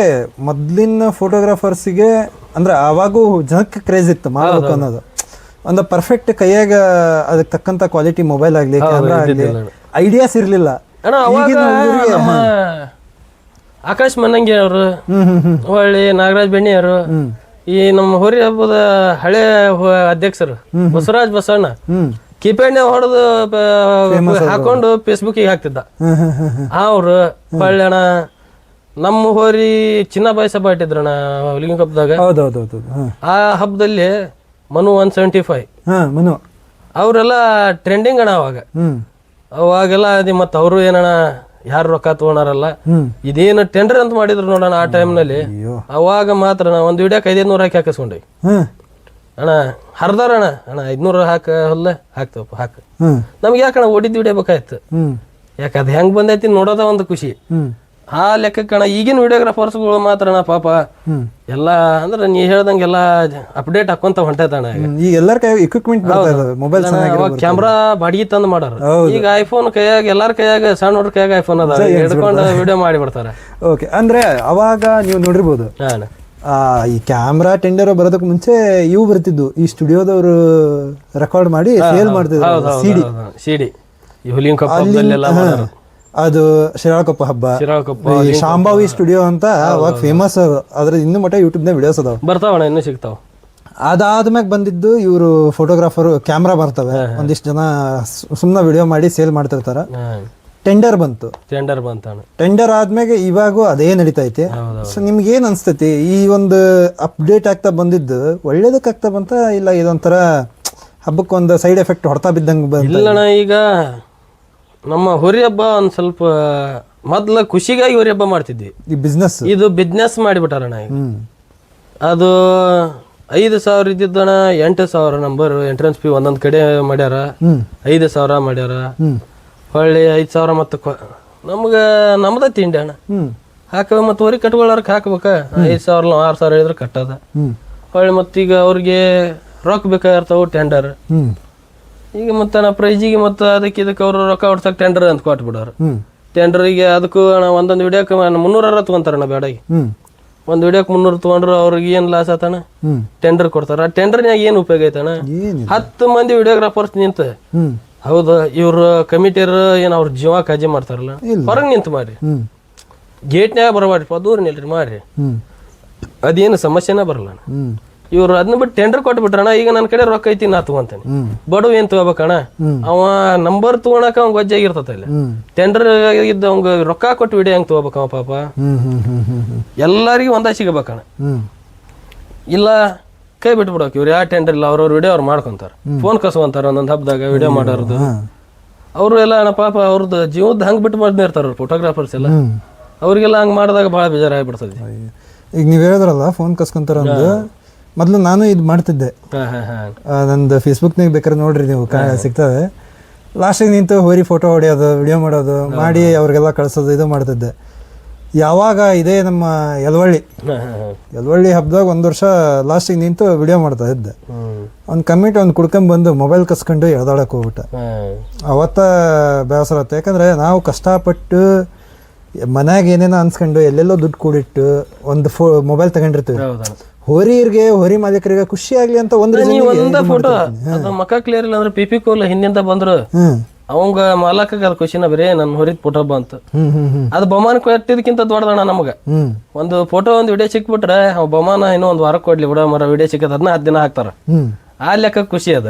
ಮೊದ್ಲಿನ ಫೋಟೋಗ್ರಾಫರ್ಸಿಗೆ ಅಂದ್ರೆ ಅವಾಗೂ ಜನಕ್ಕೆ ಕ್ರೇಜ್ ಇತ್ತು ಮಾಡ್ಬೇಕು ಅನ್ನೋದು. ಒಂದು ಪರ್ಫೆಕ್ಟ್ ಕೈಯಾಗ ಅದಕ್ಕೆ ತಕ್ಕಂತ ಕ್ವಾಲಿಟಿ ಮೊಬೈಲ್ ಆಗ್ಲಿ, ಕ್ಯಾಮ್ರಾ ಆಗ್ಲಿ, ಐಡಿಯಾಸ್ ಇರ್ಲಿಲ್ಲ ಅಣ್ಣ. ಅವಾಗ ನಮ್ಮ ಆಕಾಶ್ ಮನ್ನಂಗಿ ಅವರು, ಹೊಳ್ಳಿ ನಾಗರಾಜ್ ಬೆಣ್ಣಿ ಅವರು, ಈ ನಮ್ಮ ಹೋರಿ ಹಬ್ಬದ ಹಳೆ ಅಧ್ಯಕ್ಷರು ಬಸವರಾಜ್ ಬಸವಣ್ಣ ಕೀಪ್ಯಾಡ್ ಹೊಡೆದು ಹಾಕೊಂಡು ಫೇಸ್ಬುಕ್ಗೆ ಹಾಕ್ತಿದ್ದ. ಅವ್ರು ಹೊಳ್ಳಿ ಅಣ್ಣ ನಮ್ಮ ಹೋರಿ ಚಿನ್ನಬಾಯಿ ಸಭಾ ಇಟ್ಟಿದ್ರಣ್ಣ ಹುಲಿಗಿಂಗ್ ಹಬ್ಬದಾಗ. ಆ ಹಬ್ಬದಲ್ಲಿ ಮನು 175 ಅವರೆಲ್ಲ ಟ್ರೆಂಡಿಂಗ್ ಅಣ್ಣ ಅವಾಗೆಲ್ಲ. ಅದೇ ಮತ್ತ ಅವರು ಏನಣ್ಣ ಯಾರು ರೊಕ್ಕ ತಗೊಂಡಾರಲ್ಲ, ಇದೇನು ಟೆಂಡರ್ ಅಂತ ಮಾಡಿದ್ರು ನೋಡೋಣ ಆ ಟೈಮ್ನಲ್ಲಿ. ಅವಾಗ ಮಾತ್ರ ನಾ ಒಂದು ವಿಡಿಯೋಕ್ಕೆ 500 ಹಾಕಿ ಹಾಕಿಸ್ಕೊಂಡ್ವಿ ಅಣ್ಣ. ಹರ್ದಾರ ಅಣ್ಣ 500 ಹಾಕ್ತವಪ್ಪ ಹಾಕ. ನಮ್ಗೆ ಯಾಕಣ್ಣ ಓಡಿದ್ದು ವಿಡಿಯೋ ಬೇಕಾಯ್ತು. ಯಾಕೆ ಅದು ಹೆಂಗ್ ಬಂದೈತಿ ನೋಡೋದ ಒಂದು ಖುಷಿ. ಆ ಲೆಕ್ಕಕ್ಕಣ ಈಗಿನ ವಿಡಿಯೋಗ್ರಾಫರ್ಸ್ಗಳು ಮಾತ್ರ ಪಾಪ ಎಲ್ಲ ಅಂದ್ರೆ ನೀ ಹೇಳ್ದಂಗೆಲ್ಲ ಅಪ್ಡೇಟ್ ಹಾಕೊಂತ ಹೊಂಟೈತಣ್ಣ. ಈಗ ಎಲ್ಲರ ಕೈ ಇಕ್ವಿಪ್ಮೆಂಟ್ ಮೊಬೈಲ್, ಕ್ಯಾಮ್ರಾ ಬಾಡಿಗೆ ತಂದು ಮಾಡಾರ. ಈಗ ಐಫೋನ್ ಕೈಯಾಗ ಎಲ್ಲಾರ ಕೈಯಾಗ, ಸಣ್ಣ ಹುಡುಗ್ರ ಕೈಯಾಗ ಐಫೋನ್ ಅದ, ಹಿಡ್ಕೊಂಡು ವಿಡಿಯೋ ಮಾಡಿ ಬಿಡ್ತಾರೆ. ಓಕೆ, ಅಂದ್ರೆ ಅವಾಗ ನೀವು ನೋಡಿರ್ಬೋದು ಈ ಕ್ಯಾಮ್ರಾ ಟೆಂಡರ್ ಬರೋದಕ್ಕೆ ಮುಂಚೆ ಇವು ಬರ್ತಿದ್ದು, ಈ ಸ್ಟುಡಿಯೋದವರು ರೆಕಾರ್ಡ್ ಮಾಡಿ ಸೇಲ್ ಮಾಡ್ತಿದ್ರು. ಸಿಡಿ ಈ ಹುಲಿಗಿಂಗ್ ಹಬ್ಬದಲ್ಲೆಲ್ಲ ಅದು ಶಿರಾಳಕೊಪ್ಪ ಹಬ್ಬ, ಶಾಂಭವಿ ಸ್ಟುಡಿಯೋ ಅಂತ ಅವಾಗ ಫೇಮಸ್. ಅದ್ರ ಇನ್ನು ಮಟ್ಟ ಯೂಟ್ಯೂಬ್ನ ವಿಡಿಯೋಸ್ ಅದಾವ, ಬರ್ತಾವಣ್ಣ, ಇನ್ನೂ ಸಿಗ್ತಾವ. ಅದಾದ್ಮ್ಯಾಗ ಬಂದಿದ್ದು ಇವರು ಫೋಟೋಗ್ರಾಫರ್ ಕ್ಯಾಮ್ರಾ ಬರ್ತವೆ, ಒಂದಿಷ್ಟು ಜನ ಸುಮ್ಮನೆ ವಿಡಿಯೋ ಮಾಡಿ ಸೇಲ್ ಮಾಡ್ತಿರ್ತಾರ. ಟೆಂಡರ್ ಬಂತು. ಟೆಂಡರ್ ಆದ್ಮೇಲೆ ಇವಾಗೂ ಅದೇ ನಡೀತೈತಿ. ಸೊ ನಿಮ್ಗೆ ಏನ್ ಅನ್ಸ್ತೈತಿ, ಈ ಒಂದು ಅಪ್ಡೇಟ್ ಆಗ್ತಾ ಬಂದಿದ್ದು ಒಳ್ಳೇದಕ್ಕೆ ಆಗ್ತಾ ಬಂತ, ಇಲ್ಲ ಇದೊಂಥರ ಹಬ್ಬಕ್ಕೆ ಒಂದು ಸೈಡ್ ಎಫೆಕ್ಟ್ ಹೊಡ್ತಾ ಬಿದ್ದಂಗೆ? ಇಲ್ಲಣ್ಣ, ಈಗ ನಮ್ಮ ಹೋರಿ ಹಬ್ಬ ಒಂದ್ ಸ್ವಲ್ಪ ಮೊದ್ಲ ಖುಷಿಗಾಗಿ ಹೋರಿ ಹಬ್ಬ ಮಾಡ್ತಿದ್ವಿ. ಈ ಬಿಸ್ನೆಸ್, ಇದು ಬಿಸ್ನೆಸ್ ಮಾಡಿಬಿಟ್ಟಾರಣ್ಣ. ಈಗ ಅದು 5,000 ಇದ್ದಿದ್ದಣ 8,000 ನಂಬರ್ ಎಂಟ್ರೆನ್ಸ್ ಫೀ ಒಂದೊಂದ್ ಕಡೆ ಮಾಡ್ಯಾರ. 5,000 ಮಾಡ್ಯಾರ, ಹೊಳ್ಳಿ 5,000 ಮತ್ತ ನಮ್ದ ತಿಂಡಿ ಅಣ್ಣ ಹಾಕ. ಮತ್ತ ಹೋರಿ ಕಟ್ಕೊಳ್ಳೋರ್ಕ್ ಹಾಕ್ಬೇಕ. 5,000 6,000 ಹೇಳಿದ್ರೆ ಕಟ್ಟದ. ಹೊಳ್ಳಿ ಮತ್ತೀಗ ಅವ್ರಿಗೆ ರೊಕ್ಕ ಬೇಕಾಗಿರ್ತಾವ ಟೆಂಡರ್. ಈಗ ಮತ್ತ ಪ್ರೈಜಿಗೆ ಮತ್ತ ಅದಕ್ಕೆ ಅವ್ರು ರೊಕ್ಕ ಹೊಡ್ಸಕ್ ಟೆಂಡರ್ ಅಂತ ಕೊಟ್ಬಿಡೋರು. ಟೆಂಡರಿಗೆ ಅದಕ್ಕೂ ಒಂದೊಂದು ವಿಡಿಯೋಕ್ಕೆ 360 ತಗೊಂತಾರಣ್ಣ ಬೇಡಾಗಿ. ಒಂದ್ ವಿಡಿಯೋಕ್ಕೆ 300 ತಗೊಂಡ್ರು ಅವ್ರಿಗೆ ಏನ್ ಲಾಸ್ ಆತಣ್ಣ? ಟೆಂಡರ್ ಕೊಡ್ತಾರ. ಆ ಟೆಂಡರ್ನ್ಯಾಗ ಏನ್ ಉಪಯೋಗ ಐತಣ್ಣ? 10 ಮಂದಿ ವಿಡಿಯೋಗ್ರಾಫರ್ಸ್ ನಿಂತ, ಹೌದು ಇವ್ರ ಕಮಿಟಿಯರ್ ಏನ್ ಅವ್ರ ಜೀವ ಕಾಜಿ ಮಾಡ್ತಾರಲ್ಲ, ಹೊರಗ್ ನಿಂತು ಮಾಡ್ರಿ, ಗೇಟ್ನ್ಯಾಗ ಬರಬಾಡ್ರಿಪ್ಪ, ದೂರ ನಿಲ್ರಿ ಮಾಡ್ರಿ, ಅದೇನು ಸಮಸ್ಯೆನ ಬರಲ್ಲ. ಇವ್ರು ಅದನ್ನ ಬಿಟ್ಟು ಟೆಂಡರ್ ಕೊಟ್ಬಿಟ್ರಣ್ಣ. ಈಗ ನನ್ನ ಕಡೆ ರೊಕ್ಕ ಐತಿ, ನಾ ತಗೊಂತೇನೆ. ಬಡವ ಏನ್ ತಗೋಬೇಕಣ್ಣ? ಅವ ನಂಬರ್ ತಗೊಳಕ ಅವ್ ಗೊಜ್ಜಾಗಿರ್ತತ. ಇಲ್ಲ ಟೆಂಡರ್ ಇದ್ದ ಅವಂಗ ರೊಕ್ಕ ಕೊಟ್ಟು ವಿಡಿಯೋ ಹೆಂಗ್ ತಗೋಬೇಕ ಅವ ಪಾಪ? ಎಲ್ಲರಿಗೂ ಒಂದ ಸಿಗಬೇಕಣ್ಣ. ಇಲ್ಲ ಕೈ ಬಿಟ್ಬಿಡೋಕೆ ಇವ್ರು ಯಾವ ಟೆಂಡರ್ ಇಲ್ಲ, ಅವ್ರವ್ರ ವಿಡಿಯೋ ಅವ್ರು ಮಾಡ್ಕೊಂತಾರ, ಫೋನ್ ಕಸ್ಕೊಂತಾರ. ಒಂದೊಂದು ಹಬ್ಬದಾಗ ವಿಡಿಯೋ ಮಾಡೋದು ಅವರು ಎಲ್ಲ ಅಣ್ಣ ಪಾಪ ಅವ್ರದ್ದು ಜೀವದ ಹಂಗ್ ಬಿಟ್ಟು ಮಾಡ್ತಾ ಇರ್ತಾರ ಫೋಟೋಗ್ರಾಫರ್ಸ್ ಎಲ್ಲ. ಅವ್ರಿಗೆಲ್ಲ ಹಂಗ್ ಮಾಡಿದಾಗ ಭಾಳ ಬೇಜಾರಾಗ್ಬಿಡ್ತದೆ. ಈಗ ನೀವು ಹೇಳಿದ್ರಲ್ಲ ಫೋನ್ ಕಸ್ಕೊಂತಾರ ಒಂದು ಮೊದಲು ನಾನು ಇದು ಮಾಡ್ತಿದ್ದೆ. ನಂದು ಫೇಸ್ಬುಕ್ನಾಗ ಬೇಕಾದ್ರೆ ನೋಡ್ರಿ ನೀವು ಸಿಗ್ತದೆ. ಲಾಸ್ಟಿಗೆ ನಿಂತು ಹೋರಿ ಫೋಟೋ ಹೊಡೆಯೋದು, ವಿಡಿಯೋ ಮಾಡೋದು ಮಾಡಿ ಅವ್ರಿಗೆಲ್ಲ ಕಳ್ಸೋದು ಇದು ಮಾಡ್ತಿದ್ದೆ. ಯಾವಾಗ ಇದೇ ನಮ್ಮ ಯಲವಳ್ಳಿ ಹಬ್ಬದಾಗ 1 ವರ್ಷ ಲಾಸ್ಟಿಗೆ ನಿಂತು ವಿಡಿಯೋ ಮಾಡ್ತಾ ಇದ್ದೆ. ಒಂದು ಕಮ್ಮಿಟ್ ಒಂದು ಕುಡ್ಕೊಂಬಂದು ಮೊಬೈಲ್ ಕಸ್ಕೊಂಡು ಎಳ್ದಾಡಕ್ಕೆ ಹೋಗ್ಬಿಟ್ಟೆ. ಅವತ್ತ ಬೇಸರ ಆಯ್ತು. ಯಾಕಂದರೆ ನಾವು ಕಷ್ಟಪಟ್ಟು ಮನ್ಯಾಗ ಏನೇನೋ ಅನ್ಸ್ಕೊಂಡು ಎಲ್ಲೆಲ್ಲೋ ದುಡ್ಡು ಕೂಡಿಟ್ಟು ಒಂದು ಮೊಬೈಲ್ ತಗೊಂಡಿರ್ತೀವಿ. ಹೋರಿಯರಿಗೆ ಹೋರಿ ಮಾಲೀಕರಿಗೆ ಖುಷಿ ಆಗ್ಲಿ ಅಂತ ಒಂದ ಫೋಟೋ ಅದು ಮಕ್ಕ ಕ್ಲಿಯರ್ ಇಲ್ಲ ಅಂದ್ರೆ ಪಿಪಿ ಕೋಲ್ ಹಿಂದಿಂದ ಬಂದ್ರು ಅವಂಗ ಮಾಲಕ ಖುಷಿನ ಬರೇ ನನ್ನ ಹೊರಿದ ಫೋಟೋ ಬಂತು. ಅದು ಬಹುಮಾನ ಕೊಟ್ಟಿದ್ಕಿಂತ ದೊಡ್ಡದಣ್ಣ ನಮಗ. ಒಂದು ಫೋಟೋ ಒಂದು ವಿಡಿಯೋ ಸಿಕ್ಬಿಟ್ರೆ ಬಹುಮಾನ ಇನ್ನೂ ಒಂದು ವಾರಕ್ಕೆ ಕೊಡ್ಲಿ ಬಿಡ ಮರ ವಿಡಿಯೋ ಸಿಕ್ಕದ ಅದನ್ನ 10 ದಿನ ಹಾಕ್ತಾರ. ಆ ಲೆಕ್ಕ ಖುಷಿ ಅದ.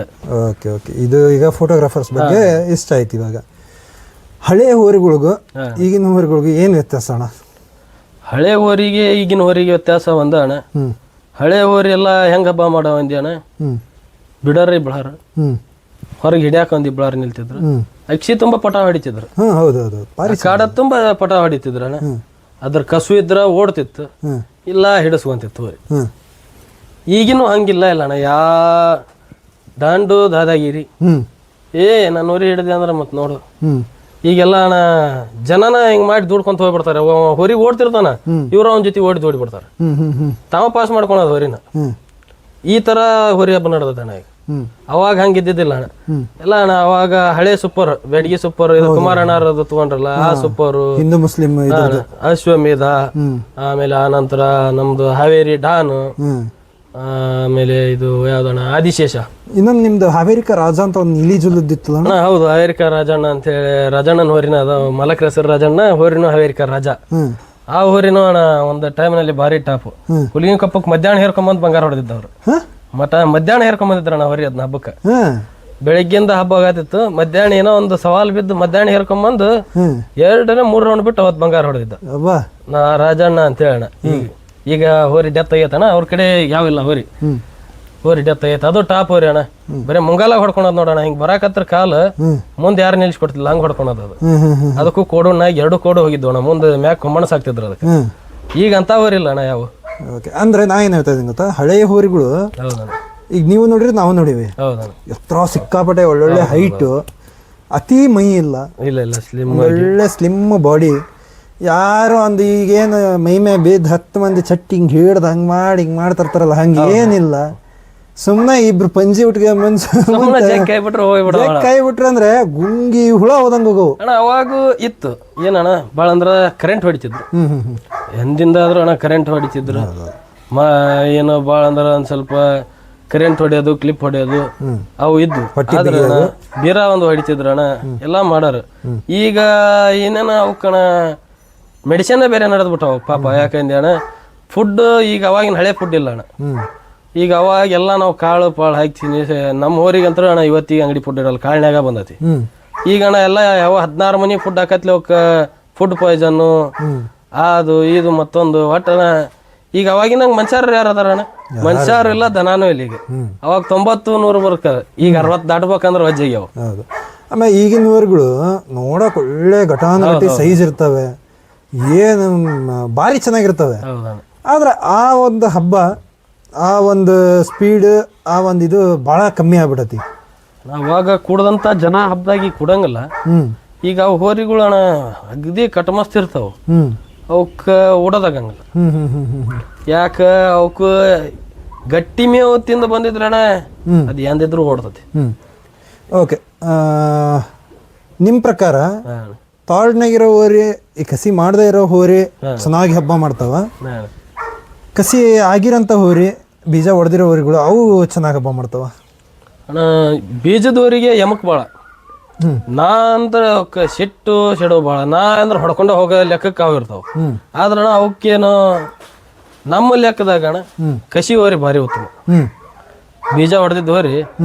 Okay okay. ಇದು ಈಗ ಫೋಟೋಗ್ರಾಫರ್ಸ್ ಬಗ್ಗೆ ಇಷ್ಟ ಆಯ್ತು. ಇವಾಗ ಹಳೆಯ ಹೋರಿಗಳಿಗೂ ಈಗಿನ ಹೋರಿಗಳಿಗೂ ಏನು ವ್ಯತ್ಯಾಸ ಅಣ್ಣ? ಹಳೆ ಹೋರಿಗೆ ಈಗಿನ ಹೋರಿಗೆ ವ್ಯತ್ಯಾಸ ಒಂದ ಅಣ್ಣ. ಹಳೆ ಹೋರಿ ಎಲ್ಲ ಹೆಂಗ ಹಬ್ಬ ಮಾಡೋ ಒಂದಿ ಅಣ್ಣ, ಬಿಡರಿ ಬಿಳಾರ ಹೊರಗೆ ಹಿಡಿಯಾಕ ಒಂದಿ ಬಿಳಾರ ನಿಲ್ತಿದ್ರು. ಅಕ್ಷಿ ತುಂಬಾ ಪಟ ಹೊಡಿತಿದ್ರು. ಕಾಡ ತುಂಬಾ ಪಟ ಹೊಡಿತಿದ್ರು ಅಣ್ಣ. ಅದ್ರ ಕಸು ಇದ್ರ ಓಡ್ತಿತ್ತು, ಇಲ್ಲ ಹಿಡಿಸ್ಕೊಂತಿತ್ತು ಹೋರಿ. ಈಗಿನೂ ಹಂಗಿಲ್ಲ ಇಲ್ಲ ಅಣ್ಣ. ಯಾ ದಾಂಡು ದಾದಾಗಿರಿ ನಾನು ಹೋರಿ ಹಿಡಿದೆ ಅಂದ್ರೆ ಮತ್ ನೋಡು ಈಗೆಲ್ಲ ಅಣ್ಣ ಜನನ ಹಿಂಗ್ ಮಾಡಿ ದುಡ್ಕೊಂತ ಹೋಗ್ಬಿಡ್ತಾರೆ. ಹೊರಿಗೆ ಓಡ್ತಿರ್ತಾನ, ಇವ್ರ ಅವನ ಜೊತೆ ಓಡಿ ಬಿಡ್ತಾರೆ. ತಾವ ಪಾಸ್ ಮಾಡ್ಕೊಳೋದು ಹೊರಿನ. ಈ ತರ ಹೊರಿ ಹಬ್ಬ ನಡೆದ ಅಣ್ಣ ಈಗ. ಅವಾಗ ಹಂಗಿದ್ದಿದ್ದಿಲ್ಲ ಅಣ್ಣ. ಎಲ್ಲ ಅಣ್ಣ ಅವಾಗ ಹಳೆ ಸೂಪರ್, ಬೆಡ್ಗಿ ಸೂಪರ್, ಇದು ಕುಮಾರಣ್ಣರದು ತಗೊಂಡ್ರಲ್ಲ ಆ ಸೂಪರು, ಹಿಂದೂ ಮುಸ್ಲಿಂ ಅಶ್ವಮೇಧ, ಆಮೇಲೆ ಆನಂತರ ನಮ್ದು ಹಾವೇರಿ ಡಾನ್, ಆಮೇಲೆ ಇದು ಯಾವ್ದಣ್ಣ ಆದಿಶೇಷ. ಇನ್ನೊಂದು ನಿಮ್ದು ಹಾವೇರಿಕ ರಾಜ ಅಂತ ಒಂದು ಇಲಿಜುಲದಿತ್ತಲ್ಲ? ಹೌದು, ಹಾವೇರಿಕ ರಾಜಣ್ಣ ಅಂತ ಹೇಳಿ ರಾಜಣ್ಣನ ಹೋರಿನ ಅದ. ಮಲಕ್ರ ಹೆಸರು ರಾಜಣ್ಣ, ಹೋರಿನೂ ಹಾವೇರಿಕ ರಾಜ. ಆ ಹೋರಿನೂ ಅಣ್ಣ ಒಂದು ಟೈಮ್ನಲ್ಲಿ ಭಾರಿ ಟಾಪ್. ಹುಲಿಗಿನ ಕಪ್ಪಕ್ಕೆ ಮಧ್ಯಾಹ್ನ ಹೇರ್ಕೊಂಬಂದ್ ಬಂಗಾರ ಹೊಡೆದಿದ್ದವ್ರು. ಮಧ್ಯಾಹ್ನ ಹೇರ್ಕೊಂಬಂದಿದ್ರಣ್ಣ ಹೊರಿ ಅದನ್ನ ಹಬ್ಬಕ್ಕೆ. ಬೆಳಿಗ್ಗೆಯಿಂದ ಹಬ್ಬ ಆಗತ್ತಿತ್ತು, ಮಧ್ಯಾಹ್ನ ಏನೋ ಒಂದು ಸವಾಲ್ ಬಿದ್ದು ಮಧ್ಯಾಹ್ನ ಹೇರ್ಕೊಂಬಂದು 2-3 ರೌಂಡ್ ಬಿಟ್ಟು ಅವತ್ತು ಬಂಗಾರ ಹೊಡೆದಿದ್ದ ನಾ ರಾಜಣ್ಣ ಅಂತ ಹೇಳಣ್ಣ. ಈಗ ಹೋರಿ ಡೆತ್ ಆಗೈತಣ್ಣ. ಅವ್ರ ಕಡೆ ಯಾವಿಲ್ಲ ಹೋರಿ ಡೆತ್ ಆಗೈತೆ. ಅದು ಟಾಪ್ ಹೋರಿ ಅಣ್ಣ. ಬರೀ ಮುಂಗಾಲ ಹೊಡ್ಕೊಳೋದ್ ನೋಡೋಣ. ಹಿಂಗ್ ಬರಾಕತ್ರ ಕಾಲ ಮುಂದೆ ಯಾರು ನಿಲ್ಸ್ಕೊಡ್ತಿಲ್ಲ, ಹಂಗ್ ಹೊಡ್ಕೊಳೋದು ಅದು. ಅದಕ್ಕೂ ಕೋಡುನಾಗ 2 ಕೋಡು ಹೋಗಿದ್ವು ಅಣ್ಣ. ಮುಂದೆ ಮ್ಯಾಕ್ ಕೊಮ್ಮಣಸ್ ಆಗ್ತಿದ್ರು ಅದಕ್ಕೆ. ಈಗ ಅಂತ ಹೋರಿ ಇಲ್ಲ ಅಣ್ಣ ಯಾವ. ಅಂದ್ರೆ ನಾ ಏನ್ ಹೇಳ್ತಾ ಇದ್ದೀನಿ ಗೊತ್ತಾ, ಹಳೆಯ ಹೋರಿಗಳು ಈಗ ನೀವು ನೋಡ್ರಿ ನಾವು ನೋಡಿವಿ, ಎತ್ತರ ಸಿಕ್ಕಾಪಟ್ಟೆ ಒಳ್ಳೊಳ್ಳೆ ಹೈಟ್, ಅತಿ ಮೈ ಇಲ್ಲ, ಒಳ್ಳೆ ಸ್ಲಿಮ್ ಬಾಡಿ. ಯಾರು ಒಂದು ಈಗೇನು ಮೈ ಮೇ ಬಿದ್ದು 10 ಮಂದಿ ಚಟ್ಟಿ ಹಿಂಗೆ ಹಿಡ್ದು ಹಂಗೆ ಮಾಡಿ ಹಿಂಗೆ ಮಾಡ್ತಿರ್ತಾರಲ್ಲ, ಹಂಗೆ ಏನಿಲ್ಲ. ಸುಮ್ಮನೆ ಇಬ್ರು ಪಂಜಿ ಉಟ್ಗೆ ಕೈ ಬಿಟ್ರೆ ಅಂದ್ರೆ ಗುಂಗಿ ಹುಳ ಹೋದಂಗ ಹೋಗವು ಅಣ್ಣ. ಅವಾಗ ಇತ್ತು ಏನಣ್ಣ ಭಾಳ ಅಂದ್ರ ಕರೆಂಟ್ ಹೊಡಿತಿದ್ರು. ಎಂದಿಂದ ಆದ್ರೂ ಅಣ್ಣ ಕರೆಂಟ್ ಹೊಡಿತಿದ್ರು. ಏನು ಭಾಳ ಅಂದ್ರ ಒಂದ್ ಸ್ವಲ್ಪ ಕರೆಂಟ್ ಹೊಡೆಯೋದು, ಕ್ಲಿಪ್ ಹೊಡೆಯೋದು ಅವು ಇದ್ವು. ಬೀರ ಒಂದು ಹೊಡಿತಿದ್ರು ಅಣ್ಣ, ಎಲ್ಲಾ ಮಾಡಾರ. ಈಗ ಏನೇನ ಅವಕ್ಕಣ ಮೆಡಿಸಿನ್ ಬೇರೆ ನಡೆದ್ಬಿಟ್ಟವು ಪಾಪ. ಯಾಕಂದ್ರೆ ಅಣ್ಣ ಫುಡ್ ಈಗ ಅವಾಗಿನ ಹಳೆ ಫುಡ್ ಇಲ್ಲ ಅಣ್ಣ. ಈಗ ಅವಾಗೆಲ್ಲ ನಾವು ಕಾಳು ಪಾಳು ಹಾಕ್ತೀನಿ. ನಮ್ಮ ಊರಿಗಂತೂ ಅಣ್ಣ ಇವತ್ತಿಗೆ ಅಂಗಡಿ ಫುಡ್ ಇರಲ್ಲ, ಕಾಳ್ನ್ಯಾಗ ಬಂದತಿ. ಈಗ ಅಣ್ಣ ಎಲ್ಲ ಯಾವ 16 ಮನಿ ಫುಡ್ ಹಾಕತ್ಲಿ ಅವಕ್ಕ ಫುಡ್ ಪಾಯ್ಸನ್ನು ಅದು ಇದು ಮತ್ತೊಂದು ಒಟ್ಟಣ. ಈಗ ಅವಾಗಿನ ಮನುಷ್ಯರು ಯಾರು ಅದಾರ ಅಣ್ಣ? ಮನುಷ್ಯರು ಇಲ್ಲ, ದನಾನು ಇಲ್ಲ. ಈಗ ಅವಾಗ 90-100 ಬರ್ತಾರೆ, ಈಗ 60 ದಾಟ್ಬೇಕಂದ್ರೆ ವಜ್ಜಾಗ್ಯಾವ. ಹೌದು. ಆಮೇಲೆ ಈಗಿನ ಊರುಗಳು ನೋಡಕ್ ಒಳ್ಳೆ ಘಟಾನುಘಟಿ ಸೈಜ್ ಇರ್ತವೆ, ಏನು ಭಾರಿ ಚೆನ್ನಾಗಿರ್ತವೆ. ಆದ್ರೆ ಆ ಒಂದು ಹಬ್ಬ, ಆ ಒಂದು ಸ್ಪೀಡ್, ಆ ಒಂದು ಇದು ಭಾಳ ಕಮ್ಮಿ ಆಗ್ಬಿಟ್ಟತಿ. ಅವಾಗ ಕೂಡದಂತ ಜನ ಹಬ್ಬದಾಗಿ ಕೂಡಂಗಿಲ್ಲ. ಈಗ ಅವು ಹೋರಿಗಳು ಅಣ್ಣ ಅಗದಿ ಕಟಮಸ್ತ್ ಇರ್ತಾವ, ಅವಕ್ಕ ಓಡೋದಾಗಂಗಿಲ್ಲ. ಯಾಕ ಅವಕ್ಕ ಗಟ್ಟಿ ಮೇವು ತಿಂದು ಬಂದಿದ್ರಣ್ಣ, ಅದು ಎಂದಿದ್ರು ಓಡ್ತತಿ. ಓಕೆ, ನಿಮ್ಮ ಪ್ರಕಾರ ತಾಳ್ನಾಗಿರೋ ಹೋರಿ, ಈ ಕಸಿ ಮಾಡದೇ ಇರೋ ಹೋರಿ ಚೆನ್ನಾಗಿ ಹಬ್ಬ ಮಾಡ್ತಾವ, ಕಸಿ ಆಗಿರೋಂಥ ಹೋರಿ, ಬೀಜ ಹೊಡೆದಿರೋ ಹೋರಿಗಳು ಅವು ಚೆನ್ನಾಗಿ ಹಬ್ಬ ಮಾಡ್ತಾವ? ಅಣ್ಣ ಬೀಜದವರಿಗೆ ಯಮಕ್ ಭಾಳ. ನಾ ಅಂದ್ರೆ ಸಿಟ್ಟು ಸಿಡೋ ಭಾಳ. ನಾ ಅಂದ್ರೆ ಹೊಡ್ಕೊಂಡು ಹೋಗೋ ಲೆಕ್ಕಕ್ಕೆ ಅವು ಇರ್ತಾವ. ಆದ್ರಣ ಅವಕ್ಕೇನು ನಮ್ಮ ಲೆಕ್ಕದಾಗ ಅಣ್ಣ ಕಸಿ ಹೋರಿ ಭಾರಿ ಉತ್ತಮ. ಬೀಜ ಹೊಡೆದಿದ್ದು ಹೋರಿ